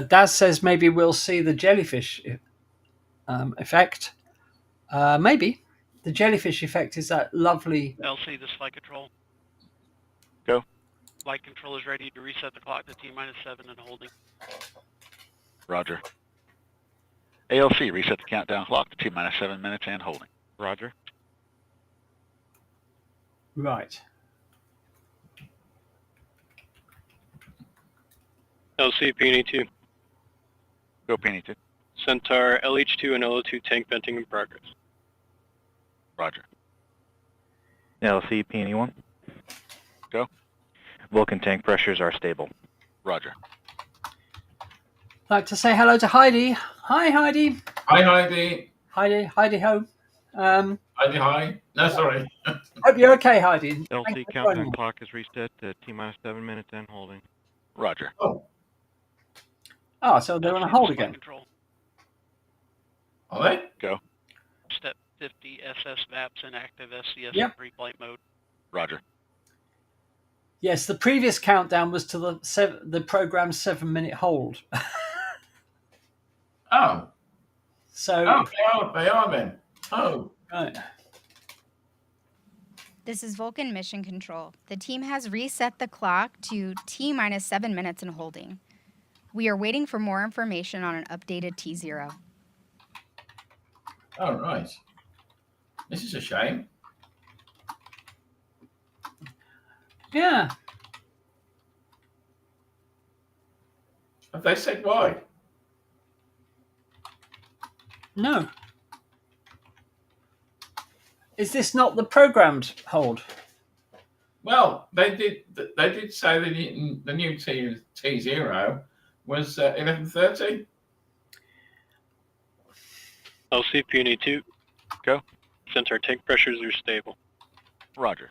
Daz says maybe we'll see the jellyfish effect. Maybe. The jellyfish effect is that lovely... LC, this flight control. Go. Flight control is ready to reset the clock to T-minus 7 and holding. Roger. ALC, reset the countdown clock to T-minus 7 minutes and holding. Roger. Right. LC Peony 2. Go Peony 2. Centaur LH2 and LO2 tank venting in progress. Roger. LC Peony 1. Go. Vulcan tank pressures are stable. Roger. I'd like to say hello to Heidi. Hi, Heidi. Hi, Heidi. Heidi ho. Heidi, hi. No, sorry. Hope you're okay, Heidi. Thanks LC for joining countdown me. clock is reset to T-minus 7 minutes and holding. Roger. Oh, Oh, so they're on a hold again. Control. are they? Go. Step 50 SS VAPs and active SCS Yep. pre-flight mode. Roger. Yes, the previous countdown was to the program's 7-minute hold. Oh. So, Oh, they are then. Oh. right. This is Vulcan Mission Control. The team has reset the clock to T-minus 7 minutes and holding. We are waiting for more information on an updated T0. Oh, right. This is a shame. Yeah. Have they said why? No. Is this not the programmed hold? Well, they did say the new T0 was 11:30. LC Peony 2. Go. Centaur tank pressures are stable. Roger.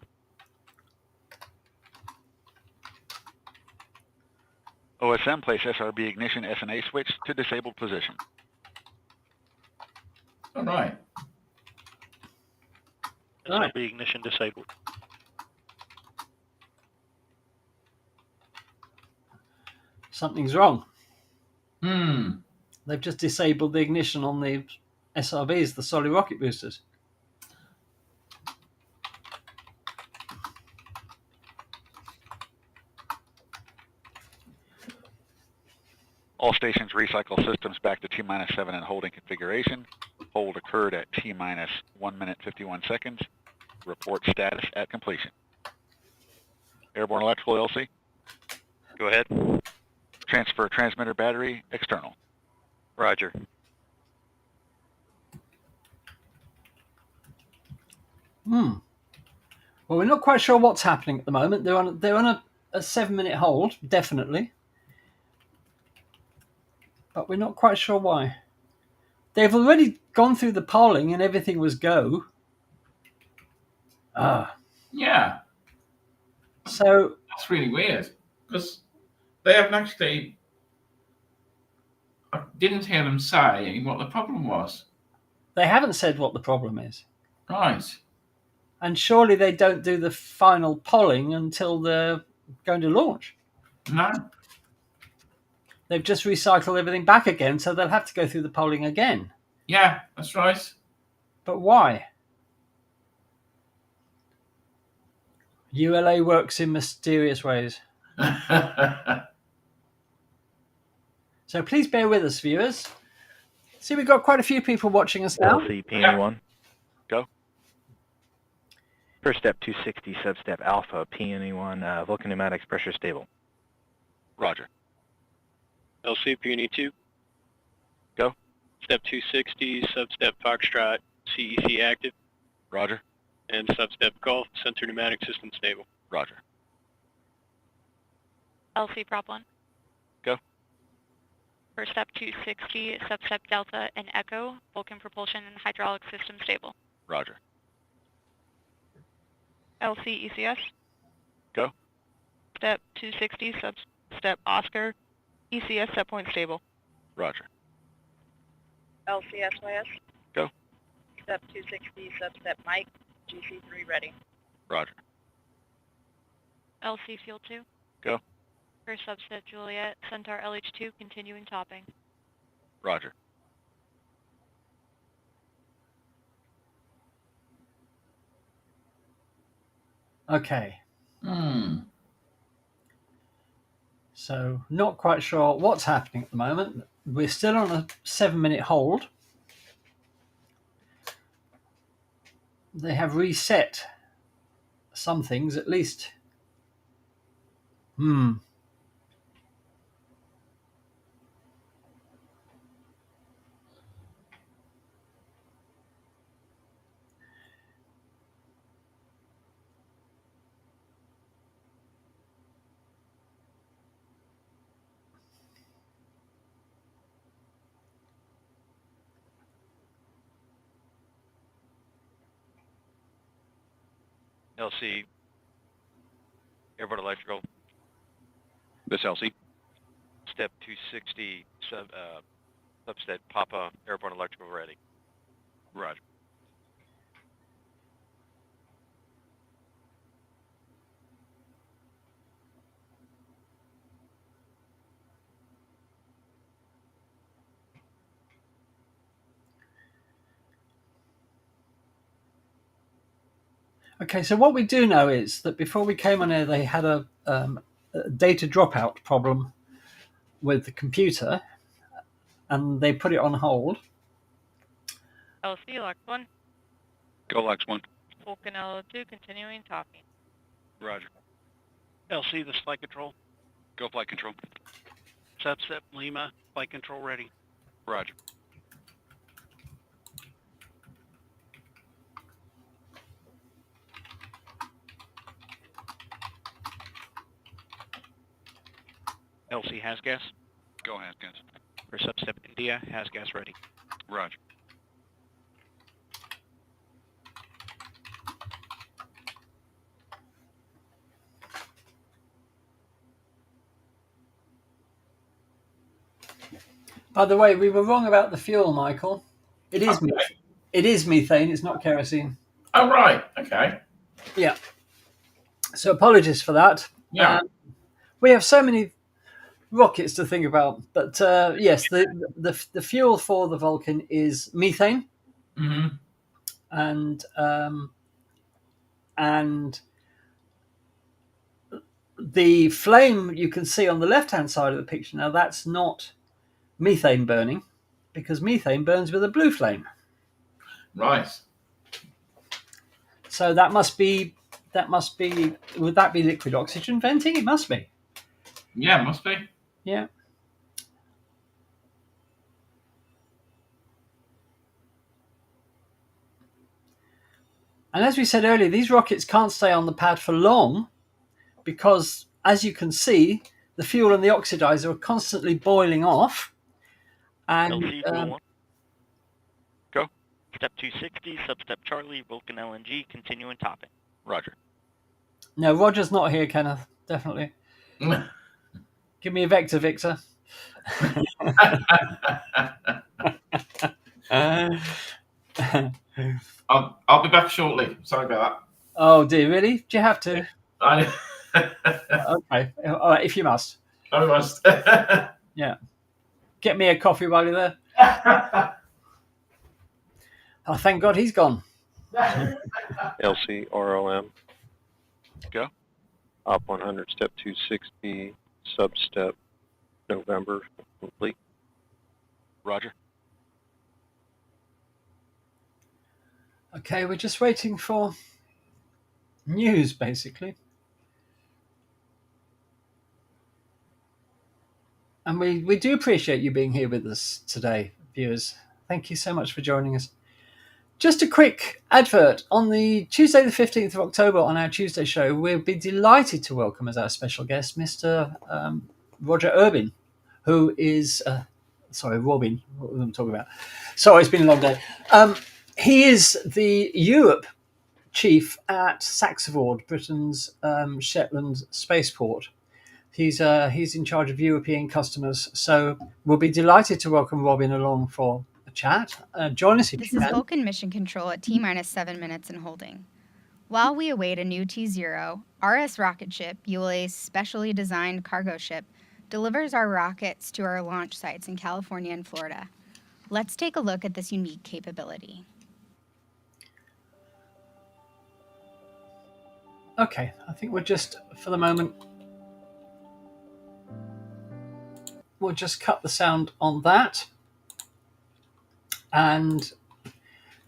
OSM, place SRB ignition SNA switch to disabled position. All right. Right. SRB ignition disabled. Something's wrong. Hmm. They've just disabled the ignition on the SRBs, the solid rocket boosters. All stations recycle systems back to T-minus 7 and holding configuration. Hold occurred at T-minus 1 minute 51 seconds. Report status at completion. Airborne electrical LC. Go ahead. Transfer transmitter battery external. Roger. Well, we're not quite sure what's happening at the moment. They're on a 7-minute hold, definitely. But we're not quite sure why. They've already gone through the polling and everything was go. Yeah, So, that's really weird because they haven't actually. I didn't hear them say what the problem was. they haven't said what the problem is. Right. And surely they don't do the final polling until they're going to launch. No. They've just recycled everything back again, so they'll have to go through the polling again. Yeah, that's right. But why? ULA works in mysterious ways. So please bear with us, viewers. See, we've got quite a few people watching us now. LC Peony 1. Go. First step 260, substep alpha, Peony 1, Vulcan pneumatics pressure stable. Roger. LC Peony 2. Go. Step 260, substep Foxtrot, CEC active, Roger. and substep Golf, center pneumatic system stable. Roger. LC Prop 1. Go. First step 260, substep Delta and Echo, Vulcan propulsion and hydraulic system stable. Roger. LC ECS. Go. Step 260, substep Oscar, ECS set point stable. Roger. LC SYS. Go. Step 260, substep Mike, GC3 ready. Roger. LC Fuel 2. Go. First substep Juliet, Centaur LH2 continuing topping. Roger. Okay. Hmm. So, not quite sure what's happening at the moment. We're still on a 7-minute hold. they have reset some things at least. LC, airborne electrical, This LC. step 260, subset Papa, airborne electrical ready. Roger. Okay, so what we do know is that before we came on air, they had a data dropout problem with the computer, and they put it on hold. LC, Lex 1. Go Lex 1. Vulcan L2, continuing topping. Roger. LC, this flight control. Go flight control. Substep Lima, flight control ready. Roger. LC has gas. Go Haskins. For substep India, has gas ready. Roger. By the way, we were wrong about the fuel, Michael. It is it is methane. It's not kerosene. Oh, right. Okay. Yeah. So apologies for that. Yeah. We have so many rockets to think about, but yes, the fuel for the Vulcan is methane, and the flame you can see on the left-hand side of the picture. Now that's not methane burning, because methane burns with a blue flame. Right. So that must be. Would that be liquid oxygen venting? It must be. Yeah, must be. Yeah. And as we said earlier, these rockets can't stay on the pad for long because, as you can see, the fuel and the oxidizer are constantly boiling off. And LC, go. Step 260, substep Charlie, Vulcan LNG, continuing topping. Roger. No, Roger's not here, Kenneth. Definitely. Give me a vector, Victor. I'll be back shortly. Sorry about that. Oh dear, really? Do you have to? Okay. All right, if you must. I must. Yeah. Get me a coffee while you're there. Oh, thank God he's gone. LC ROM. Go. Op 100, step 260, substep November, complete. Roger. Okay, we're just waiting for news, basically. And we do appreciate you being here with us today, viewers. Thank you so much for joining us. Just a quick advert. On the Tuesday the 15th of October on our Tuesday show, we'll be delighted to welcome as our special guest Mr. Roger Urban, who is... Robin, what was I talking about? Sorry, it's been a long day. He is the Europe chief at Saxavord, Britain's Shetland spaceport. He's in charge of European customers, so we'll be delighted to welcome Robin along for a chat. Join us if This you is can. Vulcan mission control at T-minus 7 minutes and holding. While we await a new T0, RS rocket ship, ULA's specially designed cargo ship, delivers our rockets to our launch sites in California and Florida. Let's take a look at this unique capability. Okay, I think we'll just, for the moment, we'll just cut the sound on that. And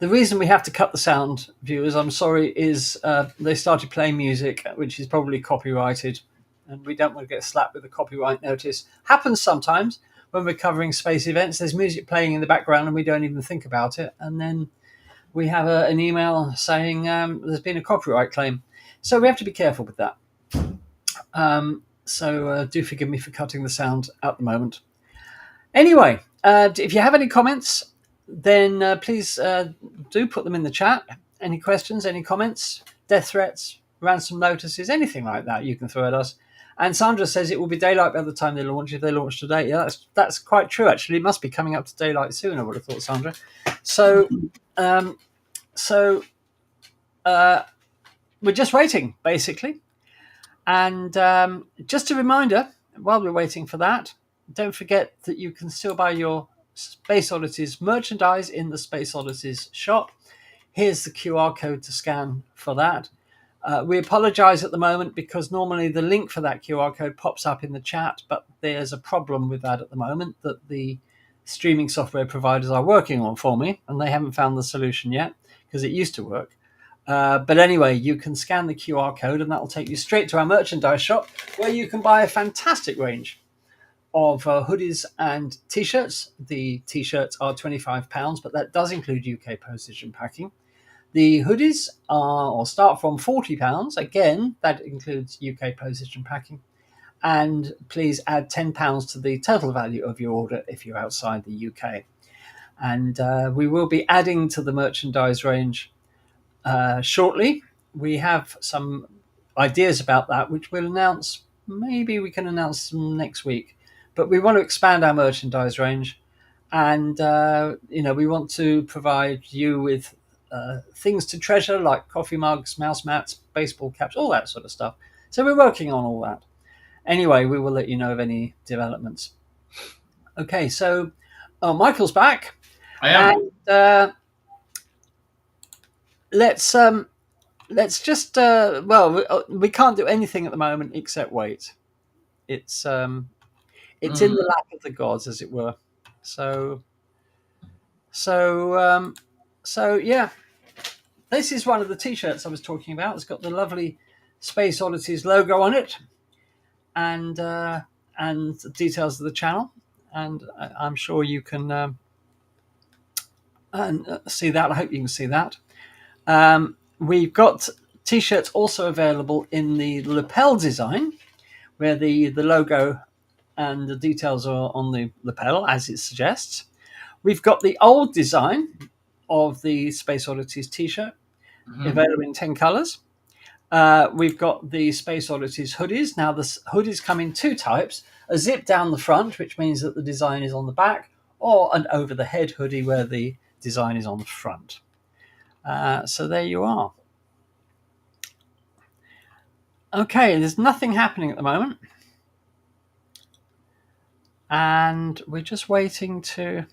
The reason we have to cut the sound, viewers, I'm sorry, is they started playing music, which is probably copyrighted, and we don't want to get slapped with a copyright notice. Happens sometimes when we're covering space events. There's music playing in the background and we don't even think about it, and then we have an email saying there's been a copyright claim. So we have to be careful with that. So do forgive me for cutting the sound at the moment. Anyway, if you have any comments, then please do put them in the chat. Any questions, any comments, death threats, ransom notices, anything like that you can throw at us. And Sandra says it will be daylight by the time they launch, if they launch today. Yeah, that's quite true, actually. It must be coming up to daylight soon, I would have thought, Sandra. So we're just waiting, basically. And just a reminder, while we're waiting for that, don't forget that you can still buy your Space Oddities merchandise in the Space Oddities shop. Here's the QR code to scan for that. We apologize at the moment because normally the link for that QR code pops up in the chat, but there's a problem with that at the moment that the streaming software providers are working on for me, and they haven't found the solution yet because it used to work. But anyway, you can scan the QR code and that will take you straight to our merchandise shop where you can buy a fantastic range of hoodies and T-shirts. The T-shirts are £25, but that does include UK postage and packing. The hoodies start from £40. Again, that includes UK postage and packing. And please add £10 to the total value of your order if you're outside the UK. And we will be adding to the merchandise range shortly. We have some ideas about that, which we'll announce. Maybe we can announce them next week. But we want to expand our merchandise range. And, we want to provide you with things to treasure like coffee mugs, mouse mats, baseball caps, all that sort of stuff. So we're working on all that. Anyway, we will let you know of any developments. Okay, so Michael's back. I am. And let's just we can't do anything at the moment except wait. It's in the lap of the gods, as it were. So yeah. This is one of the T-shirts I was talking about. It's got the lovely Space Oddities logo on it, and the details of the channel. And I'm sure you can see that. I hope you can see that. We've got T-shirts also available in the lapel design, where the logo and the details are on the lapel, as it suggests. We've got the old design of the Space Oddities T-shirt, available in 10 colours. We've got the Space Oddities hoodies. Now, the hoodies come in two types: a zip down the front, which means that the design is on the back, or an over-the-head hoodie where the design is on the front. So there you are. Okay, there's nothing happening at the moment. And we're just waiting to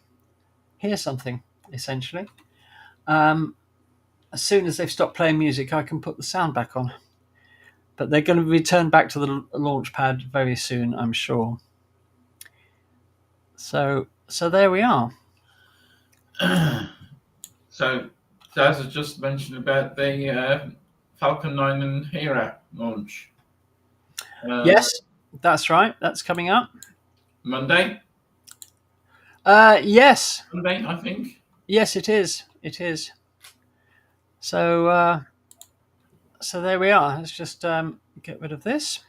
hear something, essentially. As soon as they've stopped playing music, I can put the sound back on. But they're going to return back to the launch pad very soon, I'm sure. So there we are. So as I just mentioned about the Falcon 9 and Hera launch. Yes, that's right. That's coming up. Monday? Yes. Monday, I think. Yes, it is. It is. So there we are. Let's just get rid of this.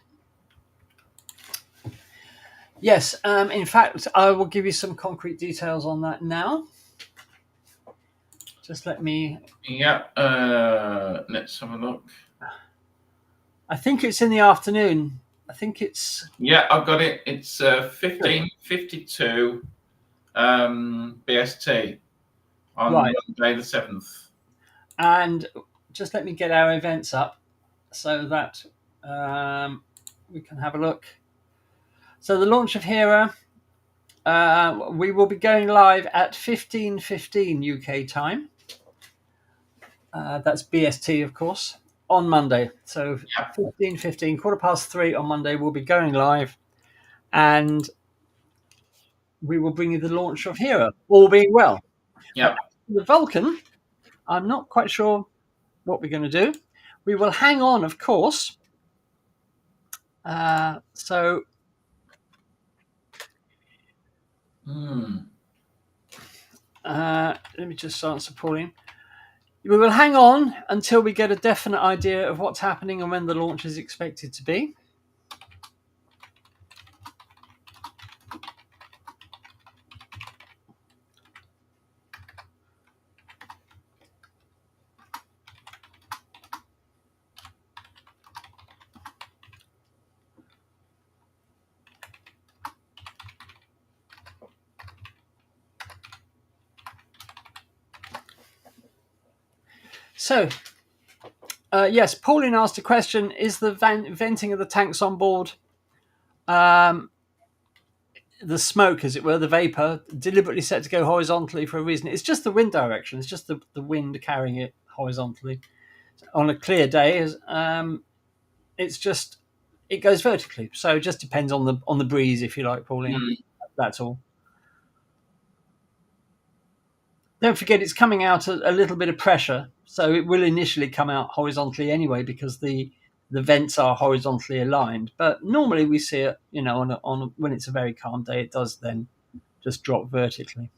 Yes, in fact, I will give you some concrete details on that now. Just let me... Yeah, let's have a look. I think it's in the afternoon. I think it's... Yeah, I've got it. It's 15:52 BST on Monday the 7th. And just let me get our events up so that we can have a look. So the launch of Hera, we will be going live at 15:15 UK time. That's BST, of course, on Monday. So 15:15, 3:15 on Monday, we'll be going live. And we will bring you the launch of Hera, all being well. Yeah. The Vulcan, I'm not quite sure what we're going to do. We will hang on, of course. So let me just answer Pauline. We will hang on until we get a definite idea of what's happening and when the launch is expected to be. So, yes, Pauline asked a question: is the venting of the tanks on board, the smoke, as it were, the vapor, deliberately set to go horizontally for a reason? It's just the wind direction. It's just the wind carrying it horizontally. On a clear day, it's just it goes vertically. So it just depends on the breeze, if you like, Pauline. That's all. Don't forget, it's coming out a little bit of pressure, so it will initially come out horizontally anyway because the vents are horizontally aligned. But normally we see it, when it's a very calm day, it does then just drop vertically.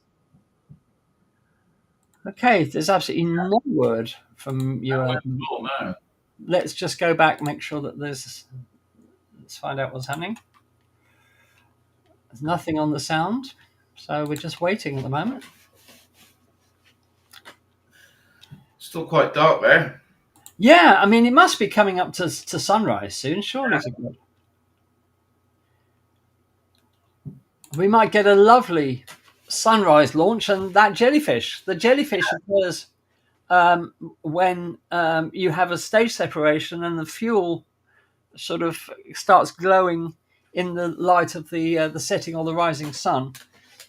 Okay, there's absolutely no word from you. No. Let's just go back, make sure that let's find out what's happening. There's nothing on the sound, so we're just waiting at the moment. Still quite dark there. Yeah, I mean, it must be coming up to sunrise soon, surely. We might get a lovely sunrise launch and that jellyfish. The jellyfish occurs when you have a stage separation and the fuel sort of starts glowing in the light of the setting or the rising sun,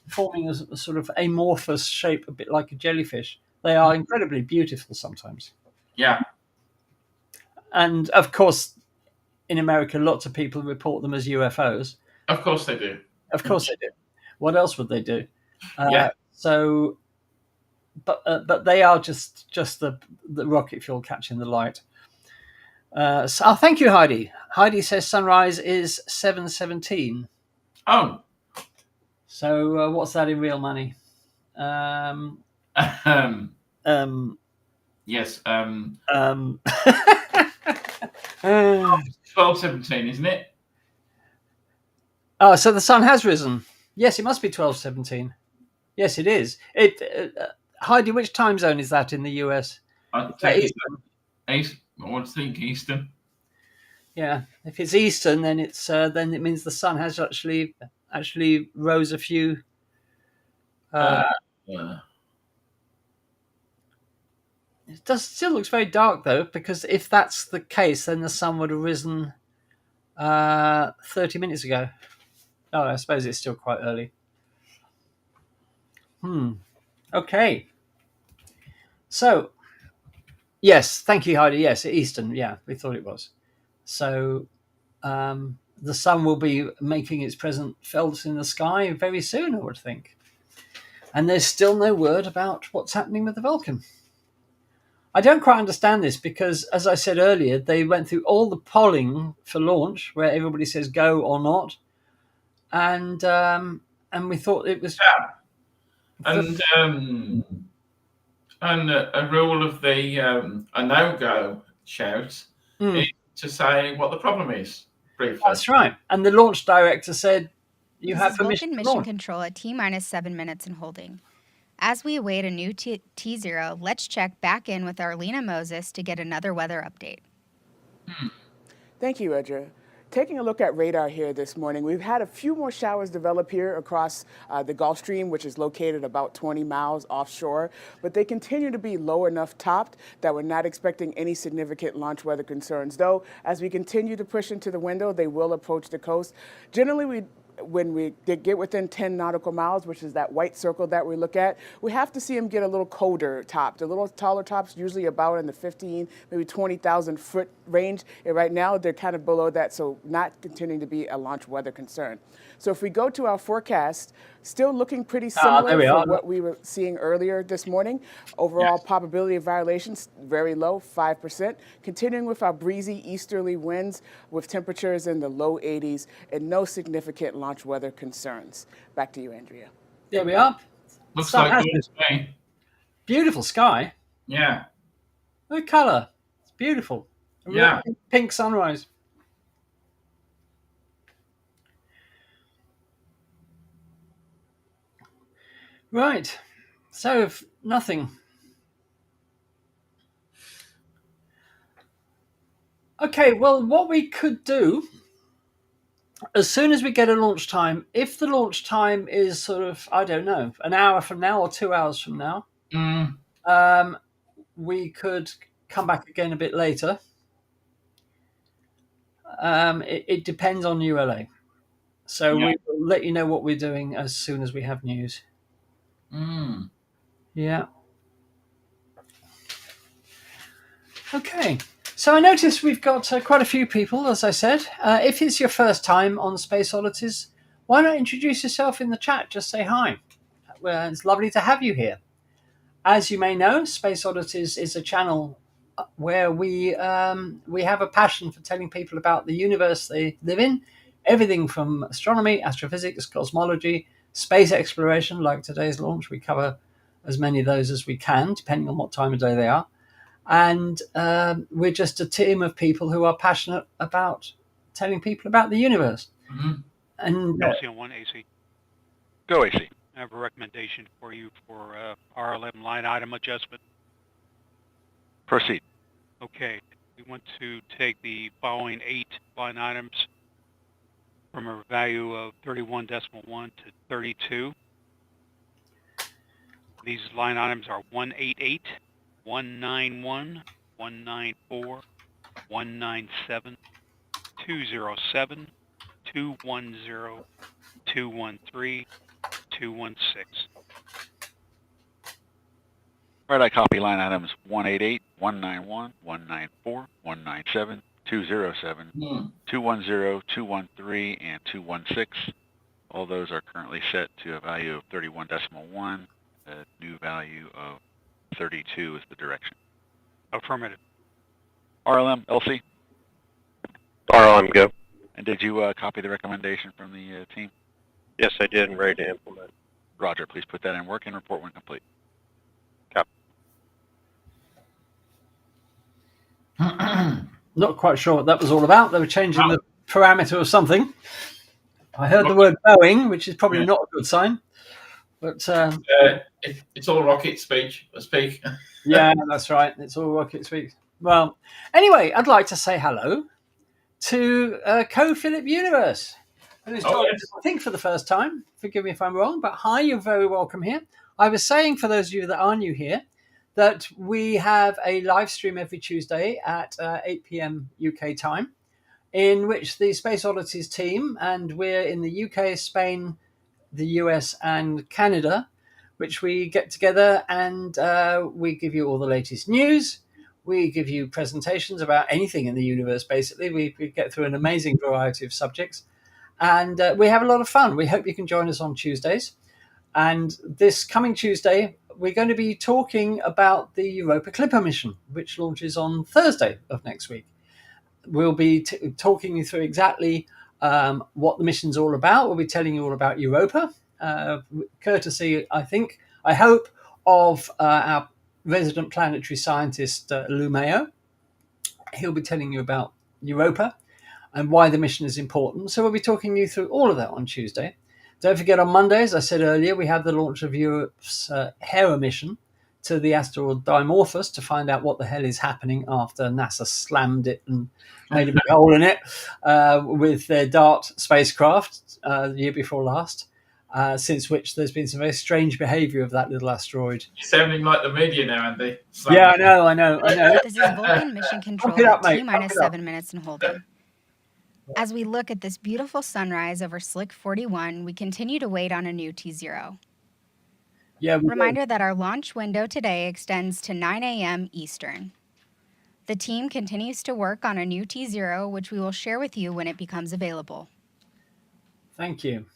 forming a sort of amorphous shape, a bit like a jellyfish. They are incredibly beautiful sometimes. Yeah. And of course, in America, lots of people report them as UFOs. Of course they do. Of course they do. What else would they do? Yeah. So, but they are just the rocket fuel catching the light. So, thank you, Heidi. Heidi says sunrise is 7:17. Oh. So what's that in real money? Yes. 12:17, isn't it? Oh, so the sun has risen. Yes, it must be 12:17. Yes, it is. Heidi, which time zone is that in the US? I think Eastern. I want to think Eastern. Yeah, if it's Eastern, then then it means the sun has actually rose a few. It still looks very dark though, because if that's the case, then the sun would have risen 30 minutes ago. Oh, I suppose it's still quite early. Okay. So, yes, thank you, Heidi. Yes, Eastern. Yeah, we thought it was. So, the sun will be making its presence felt in the sky very soon, I would think. And there's still no word about what's happening with the Vulcan. I don't quite understand this because, as I said earlier, they went through all the polling for launch where everybody says go or not. And we thought it was... And a rule of the a no-go shout is to say what the problem is, briefly. That's right. And the launch director said, you have permission to mission launch. control at T-minus 7 minutes and holding. As we await a new T0, let's check back in with our Lena Moses to get another weather update. Thank you, Edra. Taking a look at radar here this morning, we've had a few more showers develop here across the Gulf Stream, which is located about 20 miles offshore, but they continue to be low enough topped that we're not expecting any significant launch weather concerns. Though, as we continue to push into the window, they will approach the coast. Generally, when we get within 10 nautical miles, which is that white circle that we look at, we have to see them get a little colder topped. A little taller tops, usually about in the 15, maybe 20,000 foot range. And right now, they're kind of below that, so not continuing to be a launch weather concern. So if we go to our forecast Still looking pretty there similar we are. from what we were seeing earlier this morning. Overall probability of violations, very low, 5%. Continuing with our breezy easterly winds with temperatures in the low 80s and no significant launch weather concerns. Back to you, Andrea. There we are. Looks like good to me. Beautiful sky. Yeah. Good colour. It's beautiful. A real pink sunrise. Right. So, nothing. Okay, well, what we could do, as soon as we get a launch time, if the launch time is sort of, I don't know, an hour from now or 2 hours from now, we could come back again a bit later. It depends on ULA. So we will let you know what we're doing as soon as we have news. Yeah. Okay. So I noticed we've got quite a few people, as I said. If it's your first time on Space Oddities, why not introduce yourself in the chat? Just say hi. Well, it's lovely to have you here. As you may know, Space Oddities is a channel where we have a passion for telling people about the universe they live in, everything from astronomy, astrophysics, cosmology, space exploration, like today's launch. We cover as many of those as we can, depending on what time of day they are. And we're just a team of people who are passionate about telling people about the universe. And LC1 AC. Go AC. I have a recommendation for you for R11 line item adjustment. Proceed. Okay, we want to take the following 8 line items from a value of 31.1 to 32. These line items are 188, 191, 194, 197, 207, 210, 213, 216. Right, I copy line items 188, 191, 194, 197, 207, 210, 213, and 216. All those are currently set to a value of 31.1. A new value of 32 is the direction. Affirmative. RLM, LC? RLM, go. And did you copy the recommendation from the team? Yes, I did, and ready to implement. Roger, please put that in work and report when complete. Copy. not quite sure what that was all about. They were changing the parameter of something. I heard the word Boeing, which is probably not a good sign. But it's all rocket speak. Yeah, that's right. It's all rocket speak. Well, anyway, I'd like to say hello to Co-Philip Universe. And it's I think for the first time. Forgive me if I'm wrong, but hi, you're very welcome here. I was saying, for those of you that are new here, that we have a live stream every Tuesday at 8 p.m. UK time, in which the Space Oddities team, and we're in the UK, Spain, the US, and Canada, which we get together and we give you all the latest news. We give you presentations about anything in the universe, basically. We get through an amazing variety of subjects. And we have a lot of fun. We hope you can join us on Tuesdays. And this coming Tuesday, we're going to be talking about the Europa Clipper mission, which launches on Thursday of next week. We'll be talking you through exactly what the mission's all about. We'll be telling you all about Europa, courtesy, I hope, of our resident planetary scientist, Lou Mayo. He'll be telling you about Europa and why the mission is important. So we'll be talking you through all of that on Tuesday. Don't forget, on Monday, as I said earlier, we have the launch of Europe's Hera mission to the asteroid Dimorphos to find out what the hell is happening after NASA slammed it and made a big hole in it with their DART spacecraft the year before last, since which there's been some very strange behavior of that little asteroid. You're sounding like the media now, Andy. Yeah, I know. This is Vulcan Mission Control at T-minus 7 minutes and holding. As we look at this beautiful sunrise over Slick 41, we continue to wait on a new T0. Reminder that our launch window today extends to 9 a.m. Eastern. The team continues to work on a new T0, which we will share with you when it becomes available. Thank you.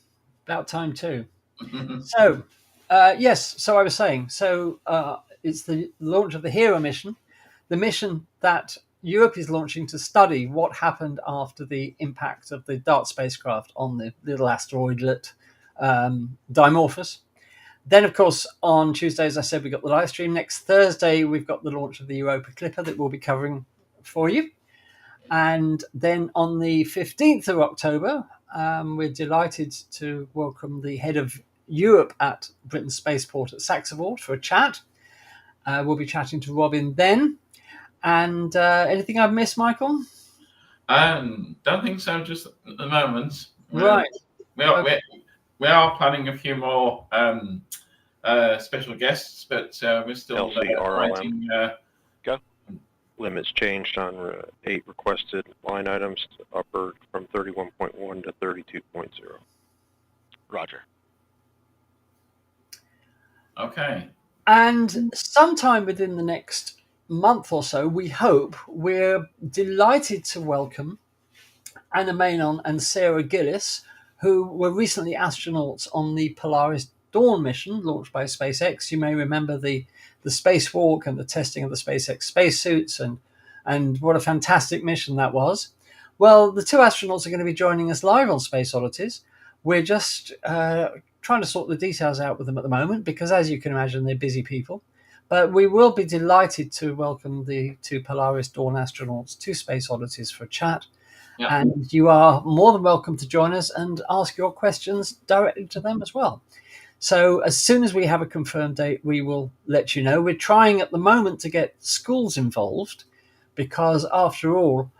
About time too. So, yes, so I was saying, it's the launch of the HERO mission, the mission that Europe is launching to study what happened after the impact of the DART spacecraft on the little asteroidlet Dimorphos. Then, of course, on Tuesday, as I said, we got the live stream. Next Thursday, we've got the launch of the Europa Clipper that we'll be covering for you. And then on the 15th of October, we're delighted to welcome the head of Europe at Britain's Spaceport at Saxavord for a chat. We'll be chatting to Robin then. And anything I've missed, Michael? Don't think so, just at the moment. Right. We are planning a few more special guests, but we're still waiting. Go. Limits changed on 8 requested line items, upper from 31.1 to 32.0. Roger. Okay. And sometime within the next month or so, we hope, we're delighted to welcome Anna Menon and Sarah Gillis, who were recently astronauts on the Polaris Dawn mission launched by SpaceX. You may remember the spacewalk and the testing of the SpaceX spacesuits, and what a fantastic mission that was. Well, the two astronauts are going to be joining us live on Space Oddities. We're just trying to sort the details out with them at the moment because, as you can imagine, they're busy people. But we will be delighted to welcome the two Polaris Dawn astronauts to Space Oddities for a chat. Yep. And you are more than welcome to join us and ask your questions directly to them as well. So as soon as we have a confirmed date, we will let you know. We're trying at the moment to get schools involved because, after all,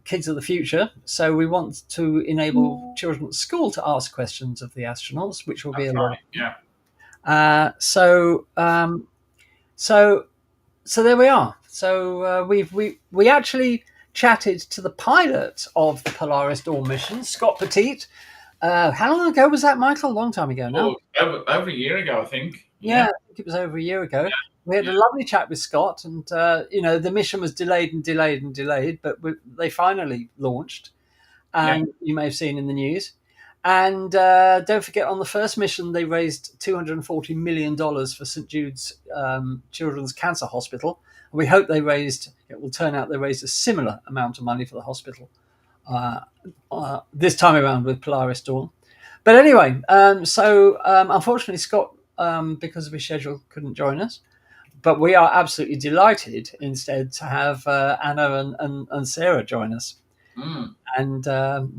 kids are the future. So we want to enable children at school to ask questions of the astronauts, which will be a lot. Yeah. So there we are. So we actually chatted to the pilot of the Polaris Dawn mission, Scott Petite. How long ago was that, Michael? A long time ago now. Over a year ago, I think. Yeah, I think it was over a year ago. Yeah. We had a lovely chat with Scott, and the mission was delayed, but they finally launched, and you may have seen in the news. And don't forget, on the first mission, they raised $240 million for St. Jude's Children's Cancer Hospital. We hope it will turn out they raised a similar amount of money for the hospital this time around with Polaris Dawn. But anyway, unfortunately, Scott, because of his schedule, couldn't join us. But we are absolutely delighted instead to have Anna and Sarah join us. Mm. And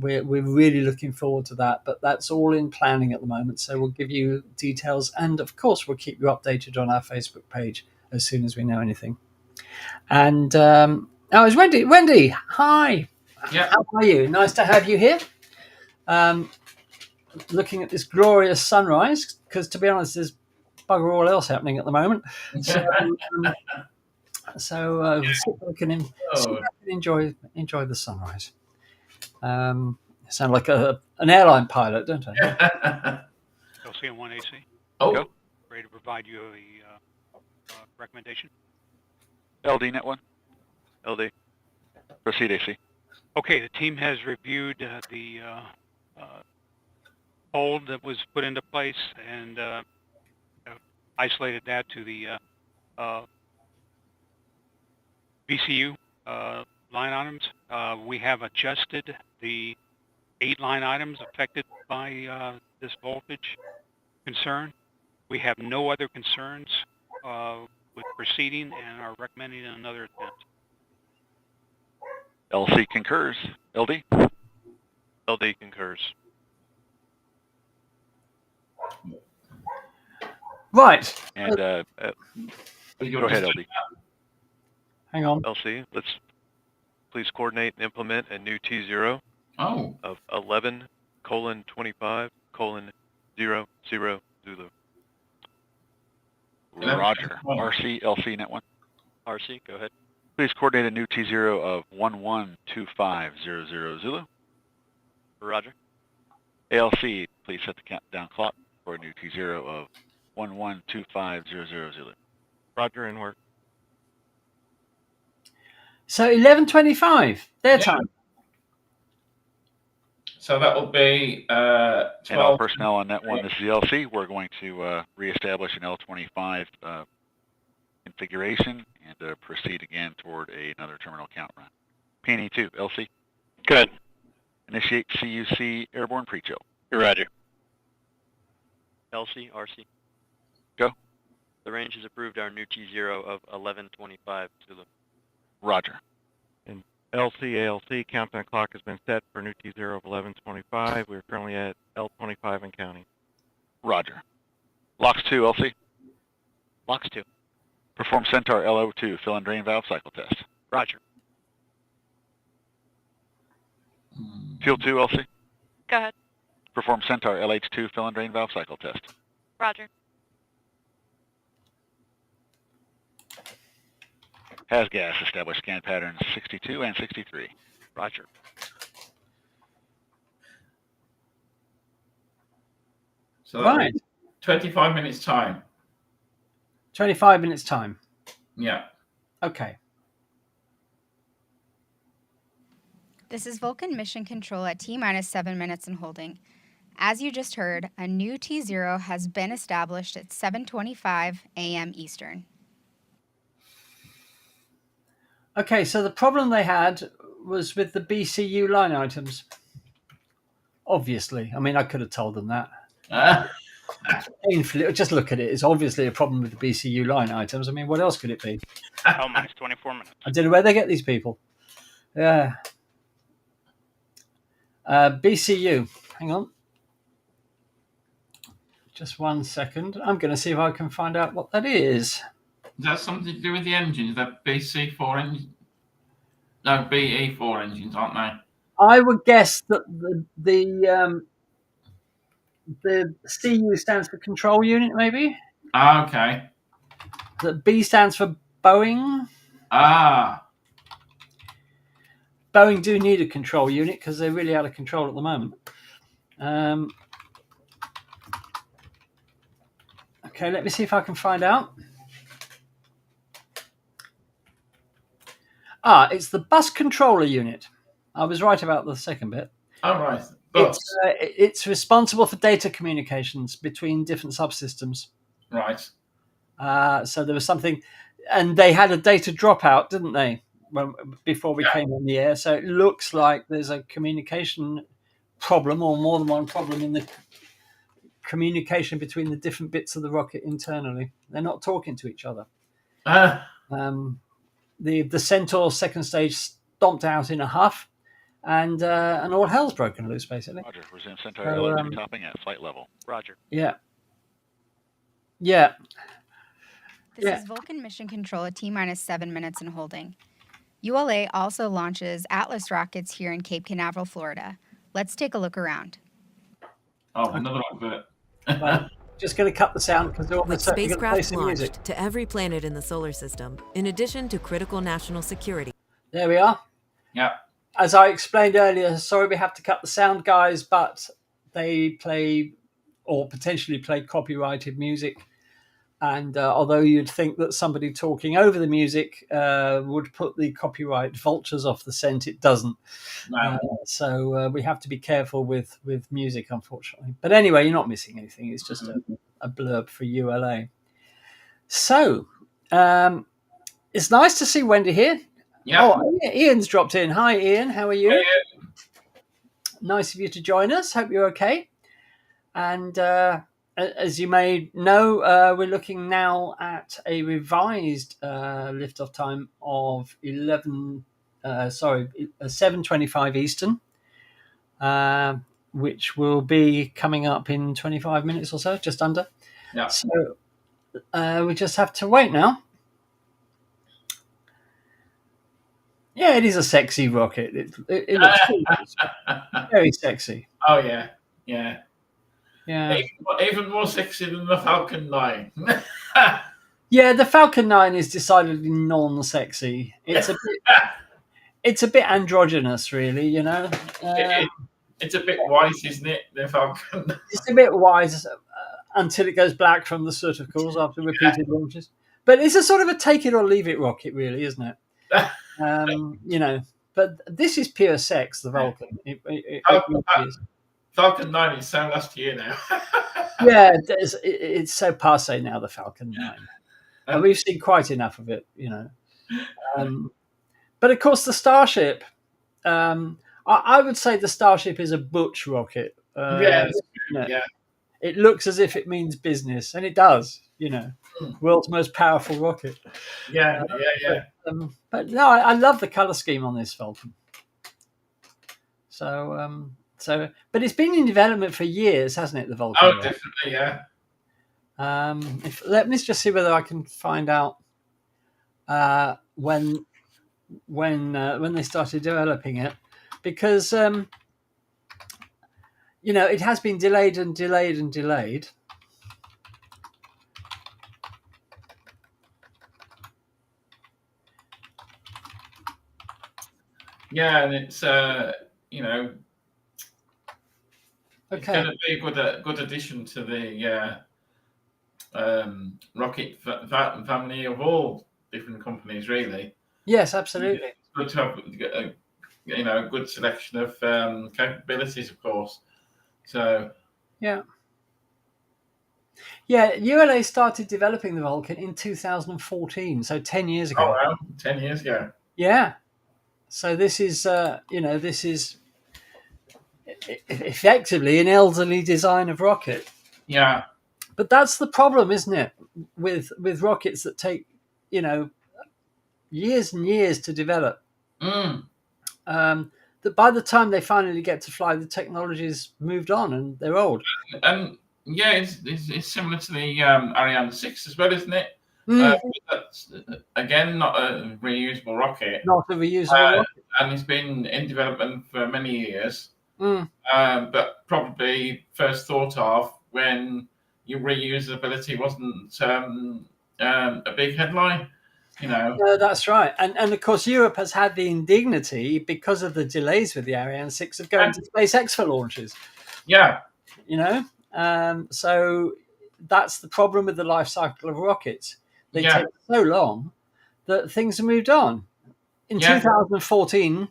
we're really looking forward to that. But that's all in planning at the moment. So we'll give you details. And, of course, we'll keep you updated on our Facebook page as soon as we know anything. And it's Wendy. Wendy, hi. Yeah. How are you? Nice to have you here. Looking at this glorious sunrise, because to be honest, there's bugger all else happening at the moment. So we can enjoy the sunrise. Sound like an airline pilot, don't I? LC and 1AC. Oh. Go. Ready to provide you a recommendation? LD Net 1. LD. Proceed, AC. Okay, the team has reviewed the hold that was put into place and isolated that to the VCU line items. We have adjusted the 8 line items affected by this voltage concern. We have no other concerns with proceeding and are recommending another attempt. LC concurs. LD? LD concurs. Right. And go ahead, LD. Hang on. LC, let's please coordinate and implement a new T0 of 11:25:00 Zulu. Roger. RC, LC Net 1. RC, go ahead. Please coordinate a new T0 of 11:25:00 Zulu. Roger. ALC, please set the countdown clock for a new T0 of 11:25:00 Zulu. Roger, and work. So 11:25, their time. So that will be 12. And all personnel on Net 1, this is the LC. We're going to reestablish an L25 configuration and proceed again toward another terminal count run. PNE2, LC. Good. Initiate CUC airborne pre-chill. Roger. LC, RC. Go. The range has approved our new T0 of 1125 Zulu. Roger. And LC, ALC, countdown clock has been set for new T0 of 1125. We're currently at L25 and counting. Roger. LOX 2, LC. LOX 2. Perform Centaur LO2 fill and drain valve cycle test. Roger. Fuel 2, LC. Go ahead. Perform Centaur LH2 fill and drain valve cycle test. Roger. Has gas, establish scan patterns 62 and 63. Roger. So Right. 25 minutes time. 25 minutes time. Yeah. Okay. This is Vulcan Mission Control at T-minus 7 minutes and holding. As you just heard, a new T0 has been established at 7:25 a.m. Eastern. Okay, so the problem they had was with the BCU line items. Obviously. I mean, I could have told them that. Painfully, just look at it. It's obviously a problem with the BCU line items. I mean, what else could it be? L minus 24 minutes. I don't know where they get these people. Yeah. BCU. Hang on. Just 1 second. I'm going to see if I can find out what that is. Is that something to do with the engines? That BC4 engine? No, BE4 engines, aren't they? I would guess that the CU stands for control unit, maybe. Ah, okay. The B stands for Boeing. Ah. Boeing do need a control unit because they're really out of control at the moment. Okay, let me see if I can find out. It's the bus controller unit. I was right about the second bit. All right. It's responsible for data communications between different subsystems. Right. So there was something, and they had a data dropout, didn't they, before we came on the air? So it looks like there's a communication problem, or more than one problem in the communication between the different bits of the rocket internally. They're not talking to each other. The Centaur second stage stomped out in a huff, and all hell's broken loose, basically. Roger. Resume Centaur LO2 topping at flight level. Roger. Yeah. Yeah. This is Vulcan Mission Control at T-minus 7 minutes and holding. ULA also launches Atlas rockets here in Cape Canaveral, Florida. Let's take a look around. Oh, another advert. Well, just going to cut the sound because they're With spacecraft launched to every planet in the solar system, in addition to critical national security. There we are. Yeah. As I explained earlier, sorry we have to cut the sound, guys, but they play or potentially play copyrighted music. And although you'd think that somebody talking over the music would put the copyright vultures off the scent, it doesn't. No. So we have to be careful with music, unfortunately. But anyway, you're not missing anything. It's just a blurb for ULA. So it's nice to see Wendy here. Yeah. Oh, Ian's dropped in. Hi, Ian. How are you? Hey, Nice of you to join us. Hope you're okay. And as you may know, we're looking now at a revised liftoff time of 7:25 Eastern, which will be coming up in 25 minutes or so, just under. Yeah. So we just have to wait now. Yeah, it is a sexy rocket. It looks cool. It's very sexy. Oh, yeah. Yeah. Yeah. Even more sexy than the Falcon 9. Yeah, the Falcon 9 is decidedly non-sexy. It's a bit androgynous, really, you know. It's a bit white, isn't it, the Falcon? It's a bit wise until it goes black from the soot, of course, after repeated launches. But it's a sort of a take it or leave it rocket, really, isn't it? You know. but this is pure sex, the Vulcan. It really is. Falcon 9 is so last year now. Yeah, it's so passé now, the Falcon 9. And we've seen quite enough of it, you know. But of course, the Starship, I would say the Starship is a butch rocket. Yeah. It looks as if it means business, and it does, you know. World's most powerful rocket. Yeah. But no, I love the color scheme on this Vulcan. So, but it's been in development for years, hasn't it? The Vulcan. Oh, definitely, yeah. Let me just see whether I can find out when they started developing it, because you know, it has been delayed and delayed and delayed. Yeah, and it's you know, it's going to be a good addition to the rocket family of all different companies, really. Yes, absolutely. It's good to have you know, a good selection of capabilities, of course. So yeah, ULA started developing the Vulcan in 2014, so 10 years ago. Oh wow, 10 years ago. Yeah. So this is, you know, this is effectively an elderly design of rocket. Yeah. But that's the problem, isn't it, with rockets that take, you know, years and years to develop. That by the time they finally get to fly, the technology's moved on and they're old. And yeah, it's similar to the Ariane 6 as well, isn't it? That's, again, not a reusable rocket. Not a reusable rocket. And it's been in development for many years. But probably first thought of when your reusability wasn't a big headline. You know. No, that's right. And of course, Europe has had the indignity, because of the delays with the Ariane 6, of going to SpaceX for launches. Yeah. You know? So that's the problem with the life cycle of rockets. They take so long that things have moved on. In 2014,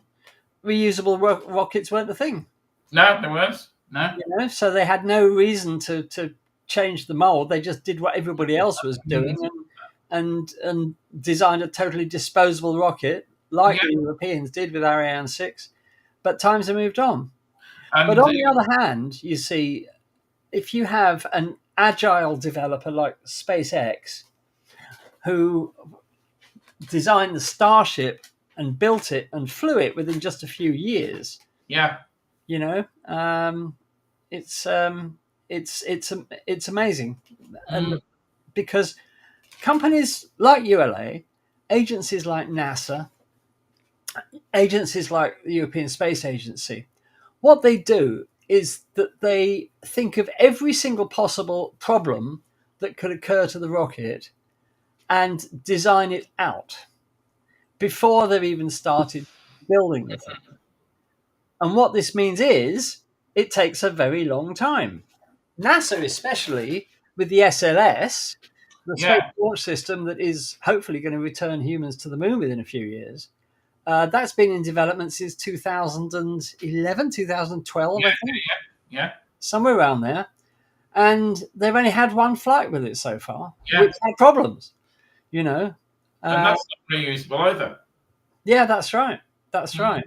reusable rockets weren't the thing. No, there was. No. You know? So they had no reason to change the mold. They just did what everybody else was doing and designed a totally disposable rocket, like the Europeans did with Ariane 6. But times have moved on. But on the other hand, you see, if you have an agile developer like SpaceX, who designed the Starship and built it and flew it within just a few years. Yeah. You know, it's amazing. And because companies like ULA, agencies like NASA, agencies like the European Space Agency, what they do is that they think of every single possible problem that could occur to the rocket and design it out before they've even started building the thing. And what this means is it takes a very long time. NASA, especially with the SLS, the Space Launch System that is hopefully going to return humans to the moon within a few years, that's been in development since 2011, 2012, I think. Yeah. Somewhere around there. And they've only had one flight with it so far, which had problems, you know. And that's not reusable either. Yeah, that's right. That's right.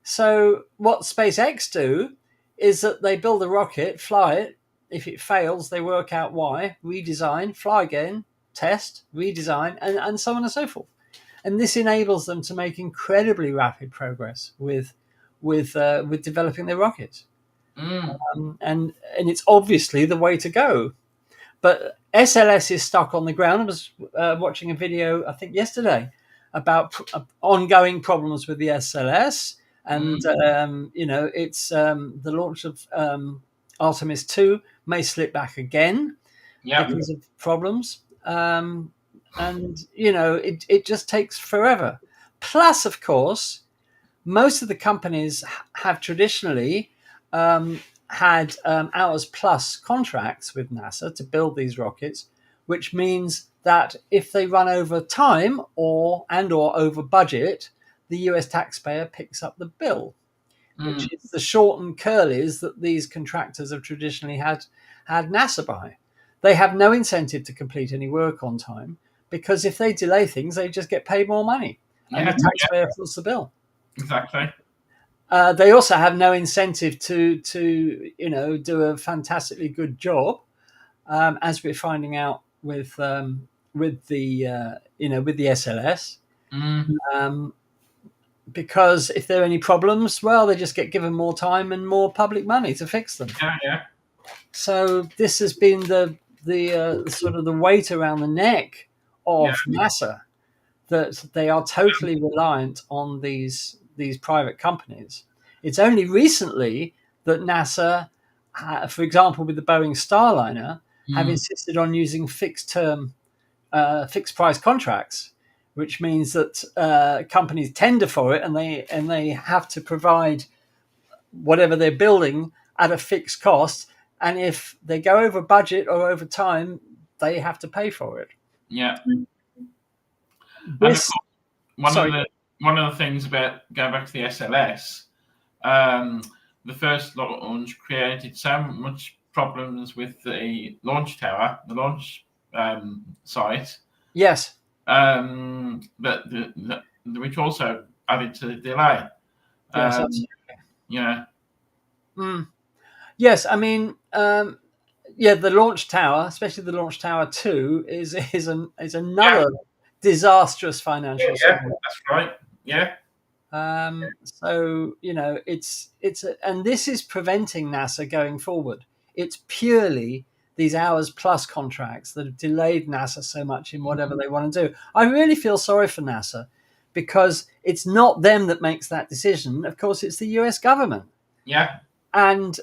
So what SpaceX do is that they build a rocket, fly it. If it fails, they work out why, redesign, fly again, test, redesign, and so on and so forth. And this enables them to make incredibly rapid progress with developing their rockets. And it's obviously the way to go. But SLS is stuck on the ground. I was watching a video, I think yesterday, about ongoing problems with the SLS. And, you know, it's the launch of Artemis 2 may slip back again because of problems. And, you know, it just takes forever. Plus, of course, most of the companies have traditionally had hours plus contracts with NASA to build these rockets, which means that if they run over time or over budget, the US taxpayer picks up the bill, which is the shortened curlies that these contractors have traditionally had NASA by. They have no incentive to complete any work on time, because if they delay things, they just get paid more money, and the taxpayer foots the bill. Exactly. They also have no incentive to do a fantastically good job, as we're finding out with the SLS. Because if there are any problems, well, they just get given more time and more public money to fix them. Yeah. So this has been the sort of the weight around the neck of NASA, that they are totally reliant on these private companies. It's only recently that NASA, for example, with the Boeing Starliner, have insisted on using fixed price contracts, which means that companies tender for it, and they have to provide whatever they're building at a fixed cost. And if they go over budget or over time, they have to pay for it. Yeah. This, one of the things about going back to the SLS, the first launch created so much problems with the launch tower, the launch site. Yes. Which also added to the delay. Yes, absolutely. Yeah. Yes, I mean, the launch tower, especially the launch tower 2, is another disastrous financial story. That's right. Yeah. So and this is preventing NASA going forward. It's purely these hours plus contracts that have delayed NASA so much in whatever they want to do. I really feel sorry for NASA, because it's not them that makes that decision. Of course, it's the US government. Yeah. And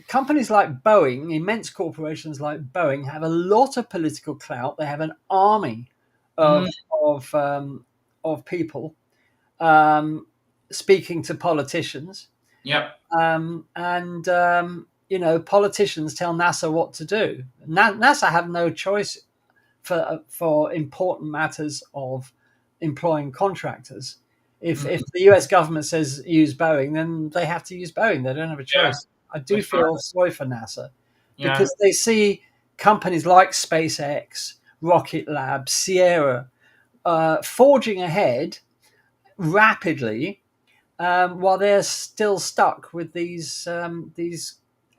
companies like Boeing, immense corporations like Boeing, have a lot of political clout. They have an army of people speaking to politicians. Yep. Politicians tell NASA what to do. NASA have no choice for important matters of employing contractors. If the US government says use Boeing, then they have to use Boeing. They don't have a choice. I do feel sorry for NASA, because they see companies like SpaceX, Rocket Lab, Sierra forging ahead rapidly, while they're still stuck with these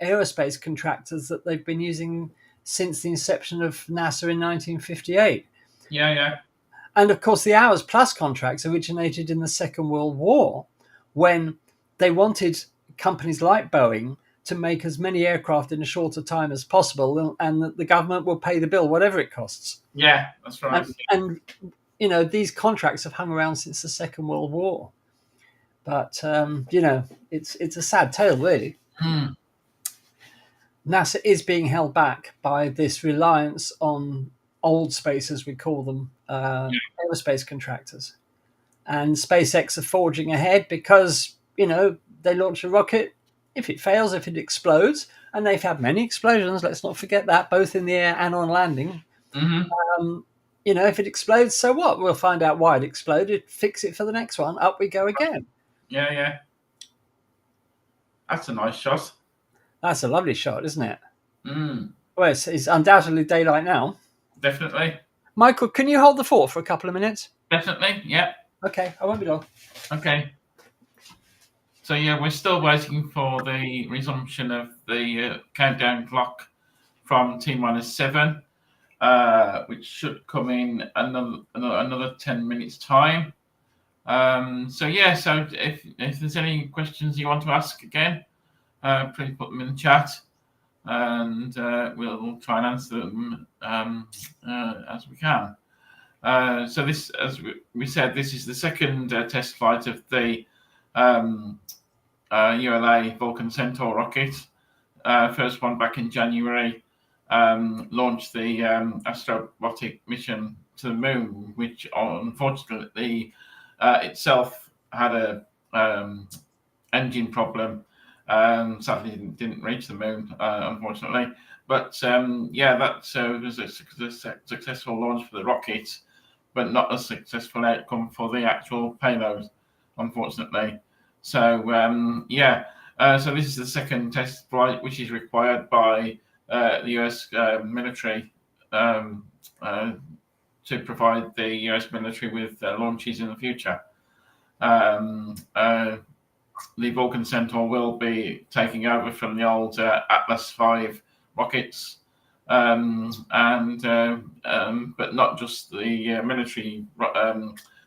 aerospace contractors that they've been using since the inception of NASA in 1958. Yeah. And of course, the Hours Plus contracts originated in the Second World War, when they wanted companies like Boeing to make as many aircraft in a shorter time as possible, and that the government will pay the bill, whatever it costs. Yeah, that's right. And these contracts have hung around since the Second World War. But, it's a sad tale, really. NASA is being held back by this reliance on old space, as we call them, aerospace contractors. And SpaceX are forging ahead because, they launch a rocket. If it fails, if it explodes, and they've had many explosions, let's not forget that, both in the air and on landing. If it explodes, so what? We'll find out why it exploded, fix it for the next one, up we go again. Yeah. That's a nice shot. That's a lovely shot, isn't it? Well, it's undoubtedly daylight now. Definitely. Michael, can you hold the fort for a couple of minutes? Definitely, yeah. Okay, I won't be long. Okay. So, we're still waiting for the resumption of the countdown clock from T-7, which should come in another 10 minutes' time. So if there's any questions you want to ask again, please put them in the chat, and we'll try and answer them as we can. So this, as we said, this is the second test flight of the ULA Vulcan Centaur rocket. First one back in January, launched the astrobotic mission to the moon, which unfortunately itself had a engine problem. Sadly didn't reach the moon, unfortunately. But that was a successful launch for the rocket, but not a successful outcome for the actual payload. unfortunately. So so this is the second test flight which is required by the US military to provide the US military with launches in the future. The Vulcan Centaur will be taking over from the old Atlas V rockets, but not just the military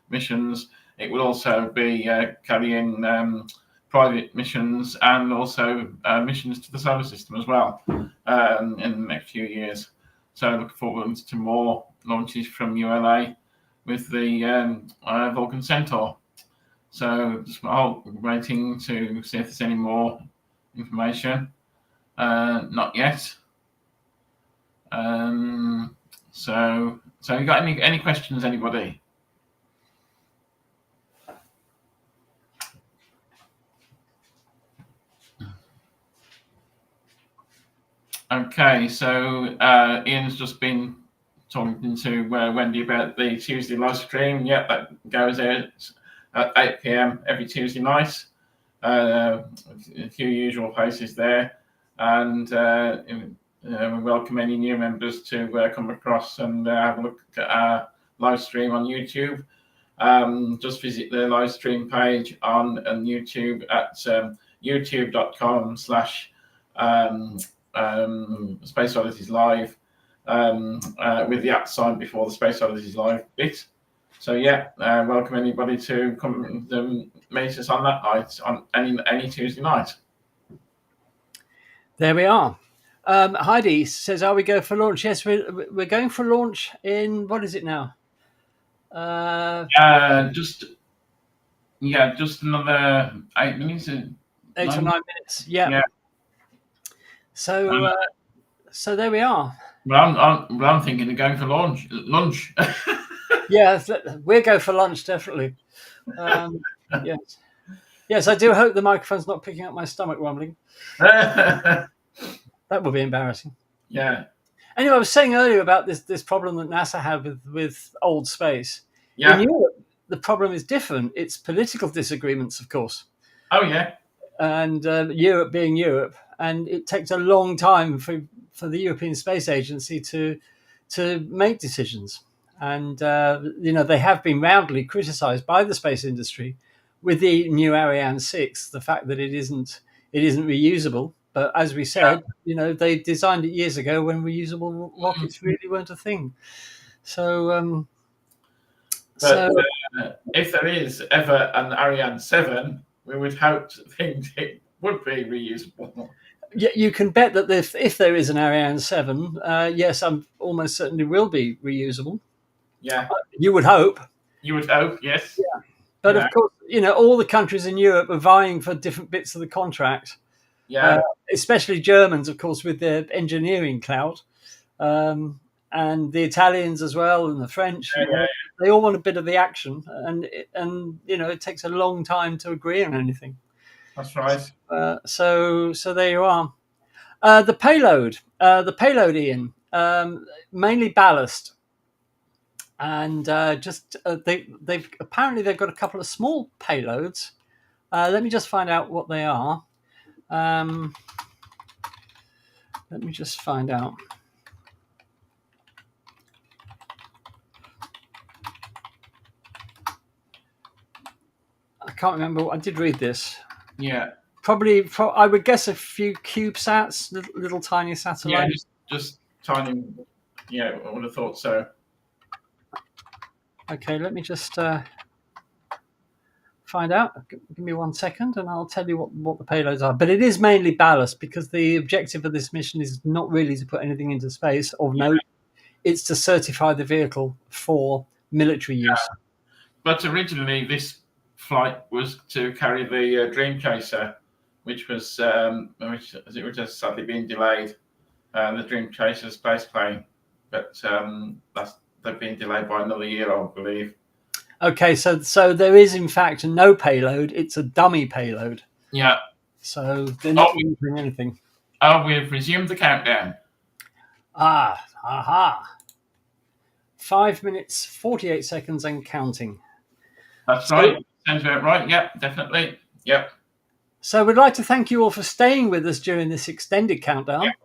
missions. It will also be carrying private missions and also missions to the solar system as well in the next few years. So look forward to more launches from ULA with the Vulcan Centaur. So just waiting to see if there's any more information. Not yet. So you got any questions, anybody? Okay, so Ian's just been talking to Wendy about the Tuesday live stream. Yep, that goes out at 8 p.m. every Tuesday night. A few usual faces there, and we welcome any new members to come across and have a look at our live stream on YouTube. Just visit the live stream page on YouTube at youtube.com/Space Oddities Live with the @ before the Space Oddities Live bit. So welcome anybody to come meet us on that night, on any Tuesday night. There we are. Heidi says, "Are we going for launch?" Yes, we're going for launch in, what is it now? Just another 8 minutes. 8 or 9 minutes. Yeah. So there we are. Well, I'm thinking of going for lunch. Yeah, we'll go for lunch, definitely. Yes, I do hope the microphone's not picking up my stomach rumbling. That would be embarrassing. Yeah. Anyway, I was saying earlier about this problem that NASA had with old space. Yeah. In Europe, the problem is different. It's political disagreements, of course. Oh, yeah. And Europe being Europe. And it takes a long time for the European Space Agency to make decisions. And, they have been roundly criticized by the space industry with the new Ariane 6, the fact that it isn't reusable. But as we said, they designed it years ago when reusable rockets really weren't a thing. So, if there is ever an Ariane 7, we would hope to think it would be reusable. Yeah, you can bet that if there is an Ariane 7, yes, I'm almost certainly will be reusable. Yeah. You would hope. You would hope, yes. Yeah. But of course, all the countries in Europe are vying for different bits of the contract. Yeah. Especially Germans, of course, with their engineering clout. And the Italians as well, and the French. They all want a bit of the action. And it takes a long time to agree on anything. That's right. So there you are. The payload, Ian, mainly ballast, and they've got a couple of small payloads. Let me just find out what they are. Let me just find out. I can't remember. I did read this. Yeah. Probably, I would guess a few CubeSats, little tiny satellites. Yeah, just tiny. Yeah, I would have thought so. Okay, let me just find out. Give me 1 second, and I'll tell you what the payloads are. But it is mainly ballast, because the objective of this mission is not really to put anything into space of note. It's to certify the vehicle for military use. But originally, this flight was to carry the Dream Chaser, which has sadly been delayed. The Dream Chaser space plane, but they've been delayed by another year, I believe. Okay, so there is in fact no payload; it's a dummy payload. Yeah. So they're not using anything. Oh, we've resumed the countdown. 5 minutes, 48 seconds and counting. That's right. Sounds about right. Yep, definitely. Yep. So we'd like to thank you all for staying with us during this extended countdown. Yep.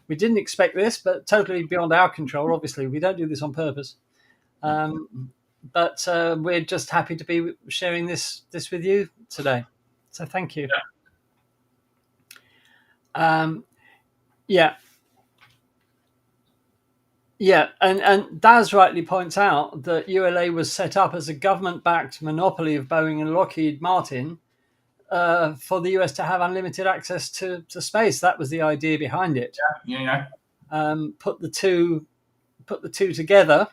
We didn't expect this, but totally beyond our control. Obviously, we don't do this on purpose. But we're just happy to be sharing this with you today. So thank you. Yeah, and Daz rightly points out that ULA was set up as a government-backed monopoly of Boeing and Lockheed Martin for the US to have unlimited access to space. That was the idea behind it. Yeah. Put the two together,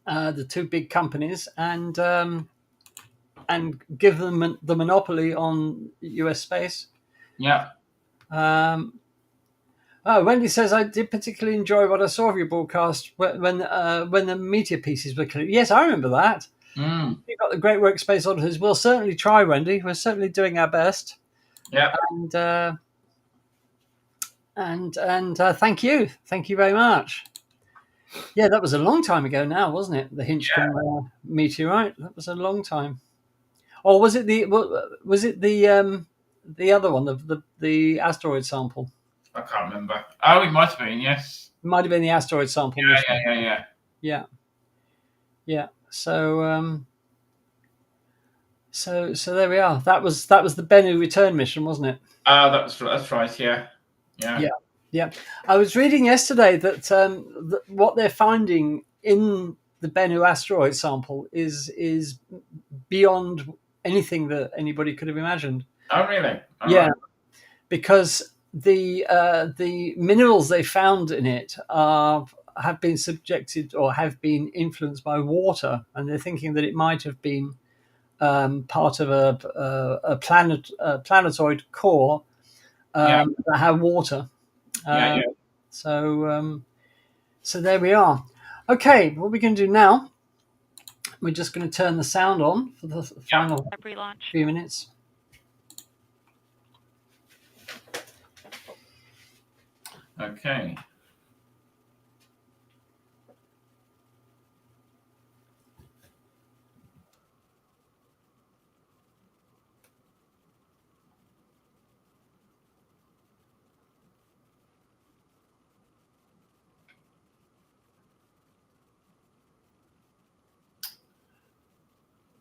the two big companies, and give them the monopoly on US space. Yeah. Wendy says, I did particularly enjoy what I saw of your broadcast when the meteor pieces were clear. Yes, I remember that. You've got the great work, Space Oddities. We'll certainly try, Wendy. We're certainly doing our best. Yeah. And thank you. Thank you very much. Yeah, that was a long time ago now, wasn't it? The Hinchcombe meteorite. That was a long time. Or was it the other one, the asteroid sample? I can't remember. Oh, it might have been, yes. It might have been the asteroid sample. Yeah. So so there we are. That was the Bennu return mission, wasn't it? That's right. Yeah. I was reading yesterday that what they're finding in the Bennu asteroid sample is beyond anything that anybody could have imagined. Oh, really? Right. Because the minerals they found in it have been subjected or have been influenced by water, and they're thinking that it might have been part of a planetoid core that had water. So there we are. Okay, what we're going to do now, we're just going to turn the sound on for the final few minutes. Okay.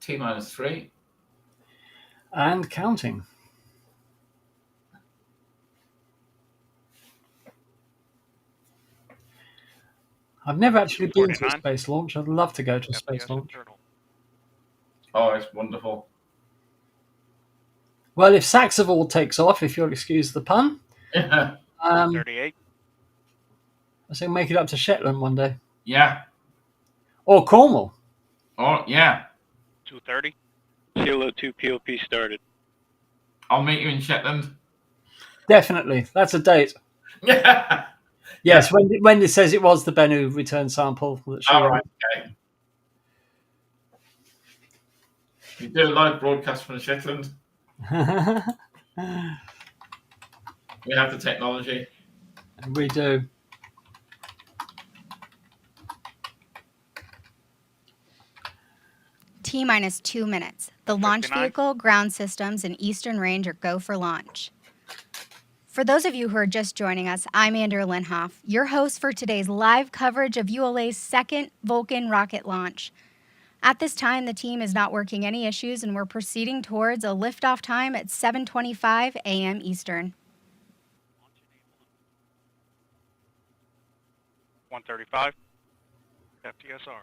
T-3. And counting. I've never actually been to a space launch. I'd love to go to a space launch. Oh, it's wonderful. Well, if Saxavall takes off, if you'll excuse the pun, 38. I think make it up to Shetland one day. Yeah. Or Cornwall. Oh, yeah. 230. Kilo 2 POP started. I'll meet you in Shetland. Definitely. That's a date. Yeah. Yes, Wendy says it was the Bennu return sample. All right, okay. You do a live broadcast from Shetland. We have the technology. We do. T-minus 2 minutes. The launch vehicle, ground systems, and Eastern Range are go for launch. For those of you who are just joining us, I'm Andrea Linhoff, your host for today's live coverage of ULA's second Vulcan rocket launch. At this time, the team is not working any issues, and we're proceeding towards a liftoff time at 7:25 a.m. Eastern. 135. FTSR.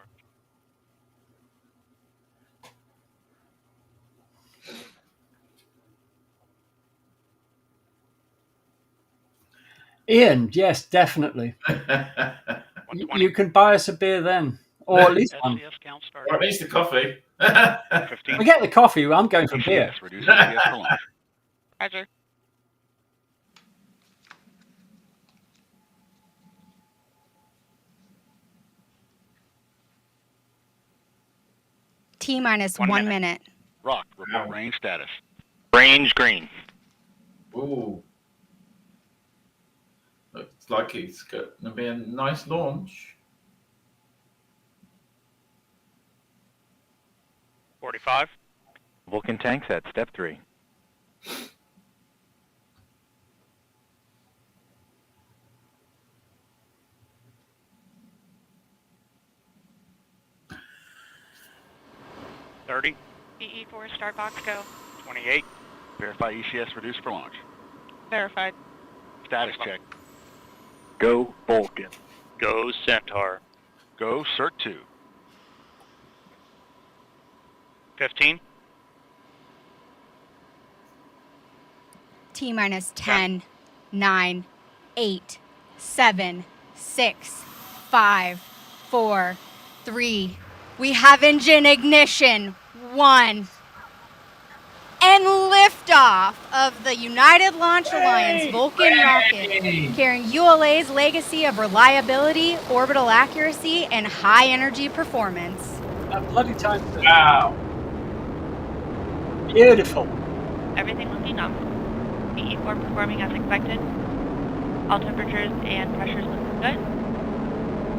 Ian, yes, definitely. You can buy us a beer then, or at least one. Or at least a coffee. We get the coffee. I'm going for beer. Roger. T-minus 1 minute. Rock, report range status. Range green. Ooh. Looks like it's going to be a nice launch. 45. Vulcan tanks at step 3. BE4 start box go. 28. Verify ECS reduced for launch. Verified. Status check. Go Vulcan. Go Centaur. Go Cert 2. 15. T minus 10, 9, 8, 7, 6, 5, 4, 3. We have engine ignition. 1. And liftoff of the United Launch Alliance Vulcan rocket, carrying ULA's legacy of reliability, orbital accuracy, and high energy performance. That bloody time. Wow. Beautiful. Everything looking nominal. BE4 performing as expected. All temperatures and pressures looking good.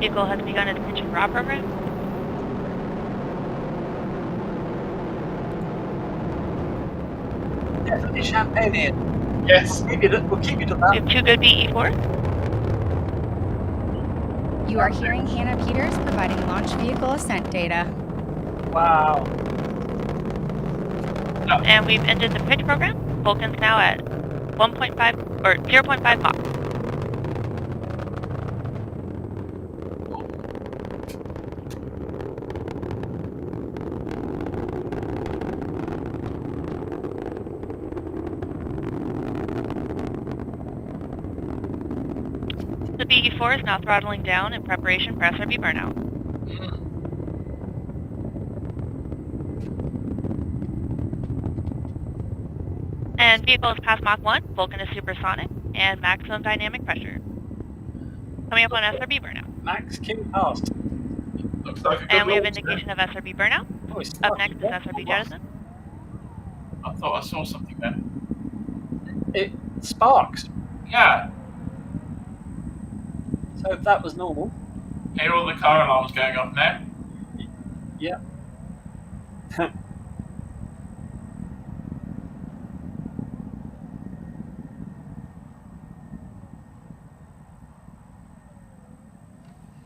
Vehicle has begun its pitch and raw program. Definitely champagne in. Yes. We'll keep you to that. We have 2 good BE4s. You are hearing Hannah Peters providing launch vehicle ascent data. Wow. And we've ended the pitch program. Vulcan's now at 1.5 or 0.5 Mach. The BE4 is now throttling down in preparation for SRB burnout. And vehicle is past Mach 1, Vulcan is supersonic, and maximum dynamic pressure. Coming up on SRB burnout. Max came past. Looks like a good And we have launch indication there. of SRB burnout. Up next is SRB jettison. I thought I saw something there. It sparks. Yeah. So that was normal. Hear all the car alarms going off now. Yeah.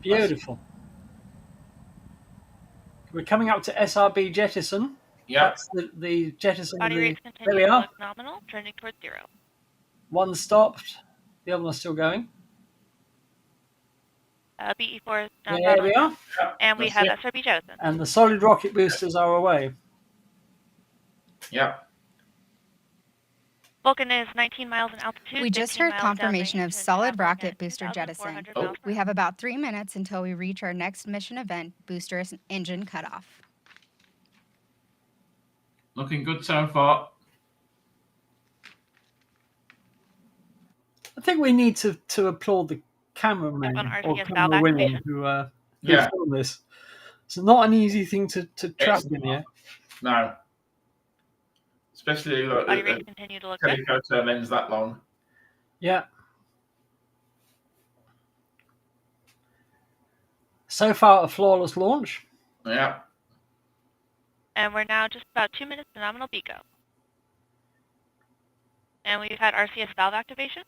Beautiful. We're coming up to SRB jettison. Yeah. That's the jettison. Body rates There continue we to are. look nominal, trending towards 0. One stopped. The other one's still going. BE4 is now There we throttling are. down, and we have SRB jettison. And the solid rocket boosters are away. Yeah. Vulcan is 19 miles in altitude. We just 15 heard miles confirmation downrange, of and solid traveling rocket at booster jettison. 2,400 We have about 3 minutes until we reach our next mission event, booster engine cutoff. Looking good so far. I think we need to applaud the cameraman On or RCS camera valve women activation. who Yeah. filmed this. It's not an easy thing to track It's in the air. No. Especially like Body a rates continue to look good. telephoto lens that long. Yeah. So far, a flawless launch. Yeah. And we're now just about 2 minutes to nominal BECO. And we've had RCS valve activation.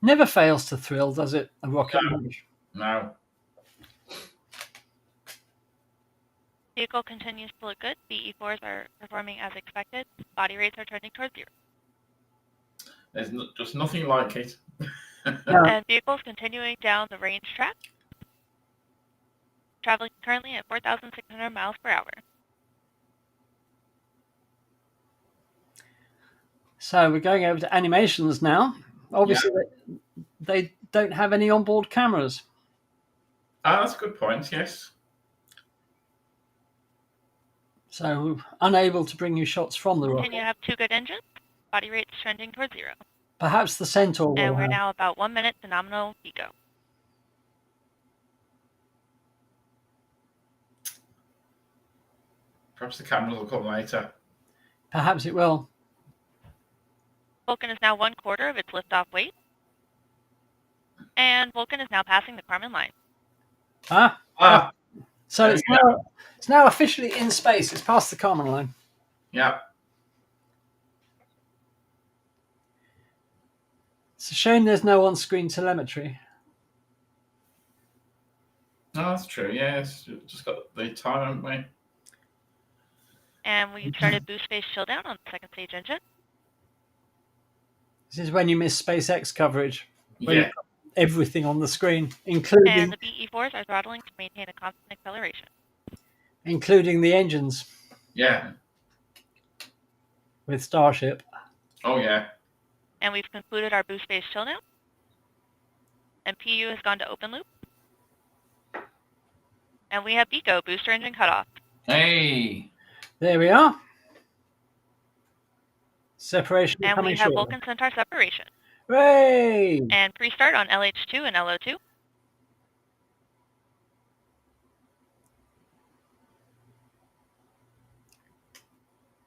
Never fails to thrill, does it? A rocket launch. No. Vehicle continues to look good. BE4s are performing as expected. Body rates are trending towards 0. There's just nothing like it. And vehicles continuing down the range track. Traveling currently at 4,600 miles per hour. So we're going over to animations now. Obviously, they don't have any onboard cameras. That's a good point, yes. So unable to bring you shots from the rocket. Continue to have 2 good engines. Body rates trending towards 0. Perhaps the Centaur will And we're have. now about 1 minute to nominal BECO. Perhaps the cameras will come later. Perhaps it will. Vulcan is now 1/4 of its liftoff weight. And Vulcan is now passing the Kármán line. So it's now officially in space. It's past the Kármán line. Yeah. It's a shame there's no on-screen telemetry. No, that's true. Yeah, it's just got the time, haven't we? And we've started boost phase chill down on the second stage engine. This is when you miss SpaceX coverage. Where Yeah. you've got everything on the screen, including And the BE-4s are throttling to maintain a constant acceleration. including the engines Yeah. with Starship. Oh, yeah. And we've concluded our boost phase chill down. And PU has gone to open loop. And we have BECO, booster engine cutoff. Hey. There we are. Separation And coming we have shortly. Vulcan Centaur separation. Hooray! And pre-start on LH2 and LO2.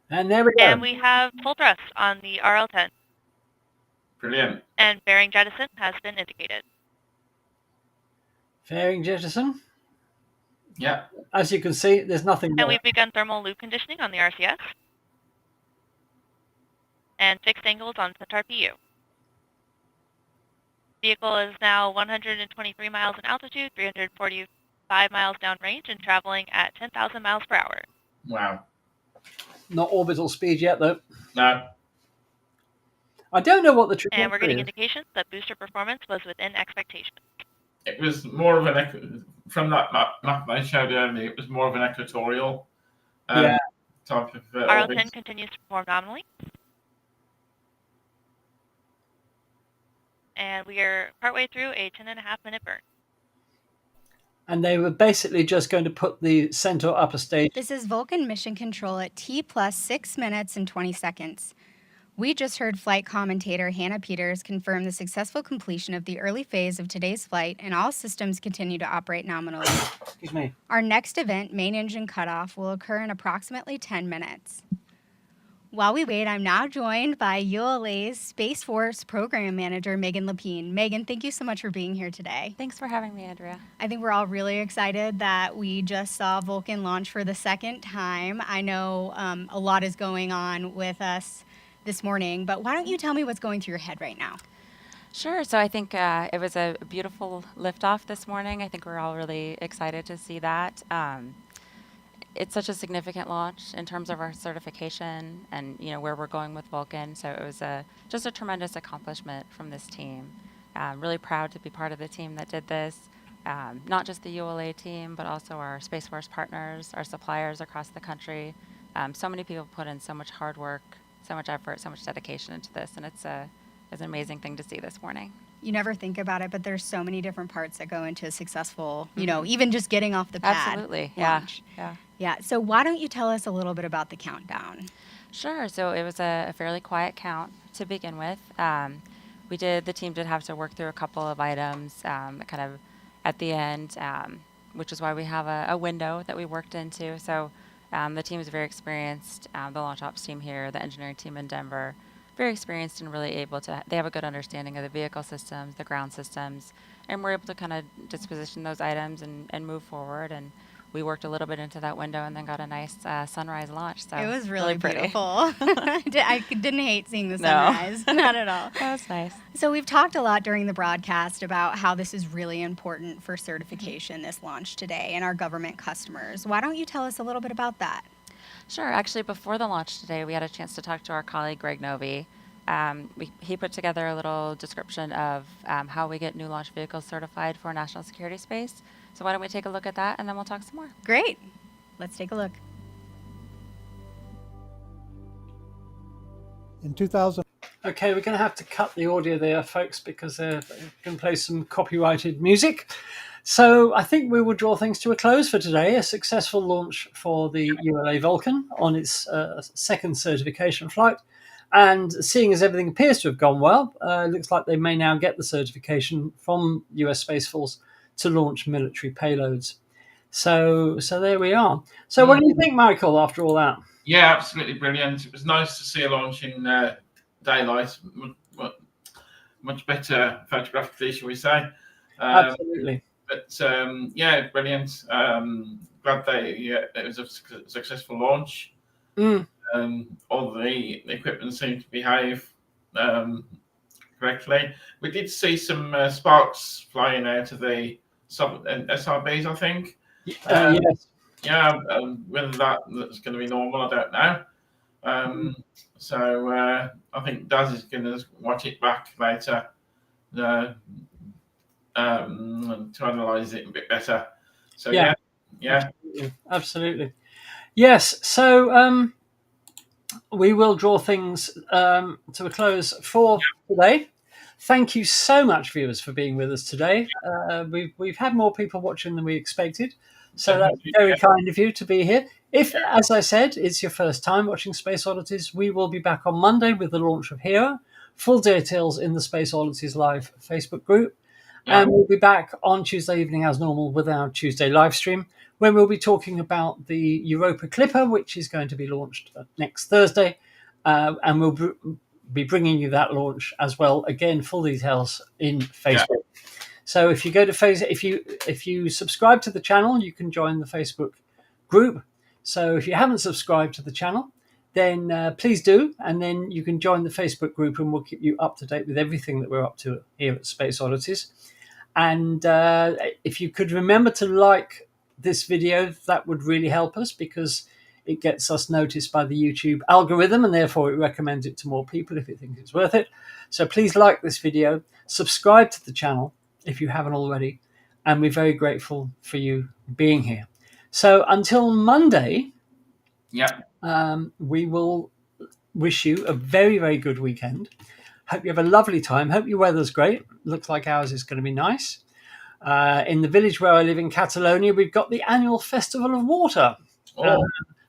And there we go. And we have full thrust on the RL-10. Brilliant. And bearing jettison has been indicated. Fairing jettison. Yeah. As you can see, there's nothing And there. we've begun thermal loop conditioning on the RCS. And fixed angles on Centaur PU. Vehicle is now 123 miles in altitude, 345 miles downrange, and traveling at 10,000 miles per hour. Wow. Not orbital speed yet, though. No. I don't know what the trajectory And we're getting is. indications that booster performance was within expectations. It was more of an from that map I showed earlier. It was more of an equatorial type of RL-10 orbit. continues to perform nominally. And we are partway through a 10.5-minute burn. And they were basically just going to put the Centaur upper stage. This is Vulcan Mission Control at T plus 6 minutes and 20 seconds. We just heard flight commentator Hannah Peters confirm the successful completion of the early phase of today's flight, and all systems continue to operate nominally. Excuse me. Our next event, main engine cutoff, will occur in approximately 10 minutes. While we wait, I'm now joined by ULA's Space Force Program Manager, Megan Lapine. Megan, thank you so much for being here today. Thanks for having me, Andrea. I think we're all really excited that we just saw Vulcan launch for the second time. I know a lot is going on with us this morning, but why don't you tell me what's going through your head right now? Sure. So I think it was a beautiful liftoff this morning. I think we're all really excited to see that. It's such a significant launch in terms of our certification and where we're going with Vulcan. So it was just a tremendous accomplishment from this team. Really proud to be part of the team that did this. Not just the ULA team, but also our Space Force partners, our suppliers across the country. So many people put in so much hard work, so much effort, so much dedication into this, and it's an amazing thing to see this morning. You never think about it, but there's so many different parts that go into a successful, even just getting off the pad. Absolutely, launch. Yeah. So why don't you tell us a little bit about the countdown? Sure. So it was a fairly quiet count to begin with. The team did have to work through a couple of items kind of at the end, which is why we have a window that we worked into. So the team is very experienced. The launch ops team here, the engineering team in Denver, very experienced and really able to, they have a good understanding of the vehicle systems, the ground systems, and we're able to kind of disposition those items and move forward. And we worked a little bit into that window and then got a nice sunrise launch. So it was really pretty. beautiful. I didn't hate seeing the sunrise. Not at all. That was nice. So we've talked a lot during the broadcast about how this is really important for certification, this launch today, and our government customers. Why don't you tell us a little bit about that? Sure. Actually, before the launch today, we had a chance to talk to our colleague, Greg Novi. He put together a little description of how we get new launch vehicles certified for national security space. So why don't we take a look at that, and then we'll talk some more. Great. Let's take a look. In 2000. Okay, we're going to have to cut the audio there, folks, because they're going to play some copyrighted music. So I think we will draw things to a close for today. A successful launch for the ULA Vulcan on its second certification flight. And seeing as everything appears to have gone well, it looks like they may now get the certification from US Space Force to launch military payloads. So there we are. So what do you think, Michael, after all that? Yeah, absolutely brilliant. It was nice to see a launch in daylight, much better photographically, shall we say. Absolutely. But yeah, brilliant. Glad it was a successful launch. All the equipment seemed to behave correctly. We did see some sparks flying out of the SRBs, I think. Yes. Yeah, whether that's going to be normal, I don't know. So I think Daz is going to watch it back later to analyse it a bit better. So yeah. Absolutely. Yes. So we will draw things to a close for today. Thank you so much, viewers, for being with us today. We've had more people watching than we expected, so that's very kind of you to be here. If, as I said, it's your first time watching Space Oddities, we will be back on Monday with the launch of Hero. Full details in the Space Oddities Live Facebook group. And we'll be back on Tuesday evening as normal with our Tuesday live stream, when we'll be talking about the Europa Clipper, which is going to be launched next Thursday. And we'll be bringing you that launch as well. Again, full details in Facebook. So if you go to Facebook, if you subscribe to the channel, you can join the Facebook group. So if you haven't subscribed to the channel, then please do. And then you can join the Facebook group and we'll keep you up to date with everything that we're up to here at Space Oddities. And if you could remember to like this video, that would really help us, because it gets us noticed by the YouTube algorithm, and therefore it recommends it to more people if it thinks it's worth it. So please like this video, subscribe to the channel if you haven't already, and we're very grateful for you being here. So until Monday, we will wish you a very, very good weekend. Hope you have a lovely time. Hope your weather's great. Looks like ours is going to be nice. In the village where I live in Catalonia, we've got the annual Festival of Water,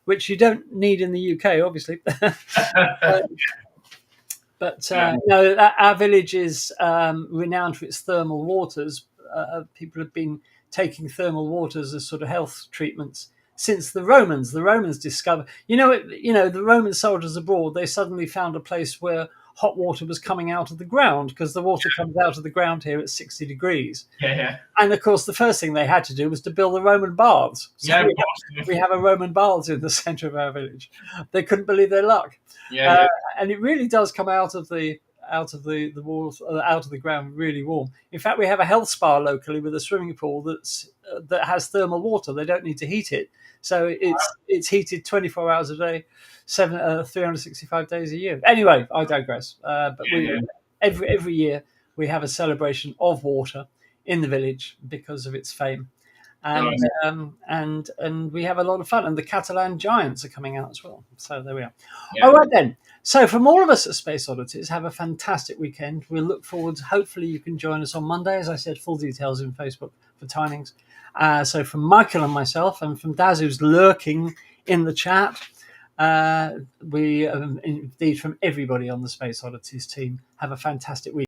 which you don't need in the UK, obviously. But no, our village is renowned for its thermal waters. People have been taking thermal waters as sort of health treatments since the Romans. The Romans discovered, the Roman soldiers abroad, they suddenly found a place where hot water was coming out of the ground, because the water comes out of the ground here at 60 degrees. And of course, the first thing they had to do was to build the Roman baths. So we have a Roman baths in the centre of our village. They couldn't believe their luck. And it really does come out of the walls, out of the ground, really warm. In fact, we have a health spa locally with a swimming pool that has thermal water. They don't need to heat it, so it's heated 24 hours a day, 365 days a year. Anyway, I digress. But every year we have a celebration of water in the village because of its fame, and we have a lot of fun. And the Catalan Giants are coming out as well. So there we are. All right then. So from all of us at Space Oddities, have a fantastic weekend. We'll look forward. Hopefully you can join us on Monday. As I said, full details in Facebook for timings. So from Michael and myself, and from Daz, who's lurking in the chat, we indeed from everybody on the Space Oddities team, have a fantastic week.